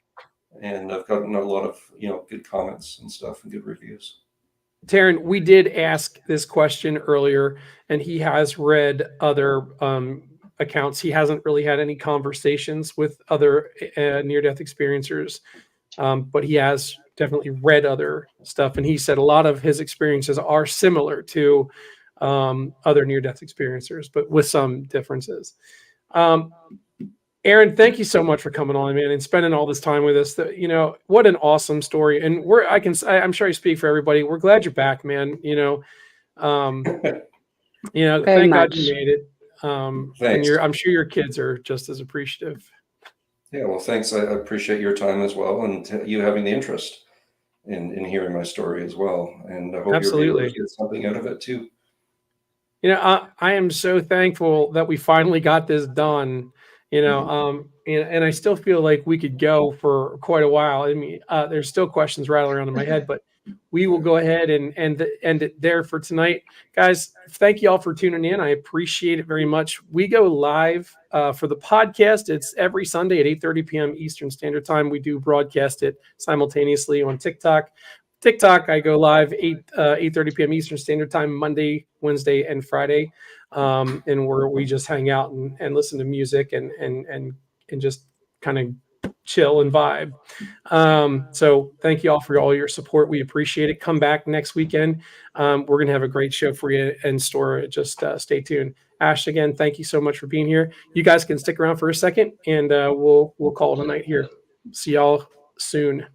Speaker 3: and I've gotten a lot of good comments and stuff and good reviews.
Speaker 2: Taryn, we did ask this question earlier, and he has read other accounts. He hasn't really had any conversations with other near-death experiencers, but he has definitely read other stuff, and he said a lot of his experiences are similar to other near-death experiencers, but with some differences. Aaron, thank you so much for coming on, man, and spending all this time with us. What an awesome story. And I'm sure I speak for everybody. We're glad you're back, man. Thank God you made it. And I'm sure your kids are just as appreciative.
Speaker 3: Yeah, well, thanks. I appreciate your time as well, and you having the interest in hearing my story as well. And I hope you're able to get something out of it too.
Speaker 2: I am so thankful that we finally got this done. And I still feel like we could go for quite a while. I mean, there's still questions rattling around in my head, but we will go ahead and end it there for tonight. Guys, thank you all for tuning in. I appreciate it very much. We go live for the podcast. It's every Sunday at 8:30 p.m. Eastern Standard Time. We do broadcast it simultaneously on TikTok. I go live 8:30 p.m. Eastern Standard Time, Monday, Wednesday, and Friday. And where we just hang out and listen to music and just kind of chill and vibe. So thank you all for all your support. We appreciate it. Come back next weekend. We're going to have a great show for you in store. Just stay tuned. Ash, again, thank you so much for being here. You guys can stick around for a second, and we'll call it a night here. See y'all soon.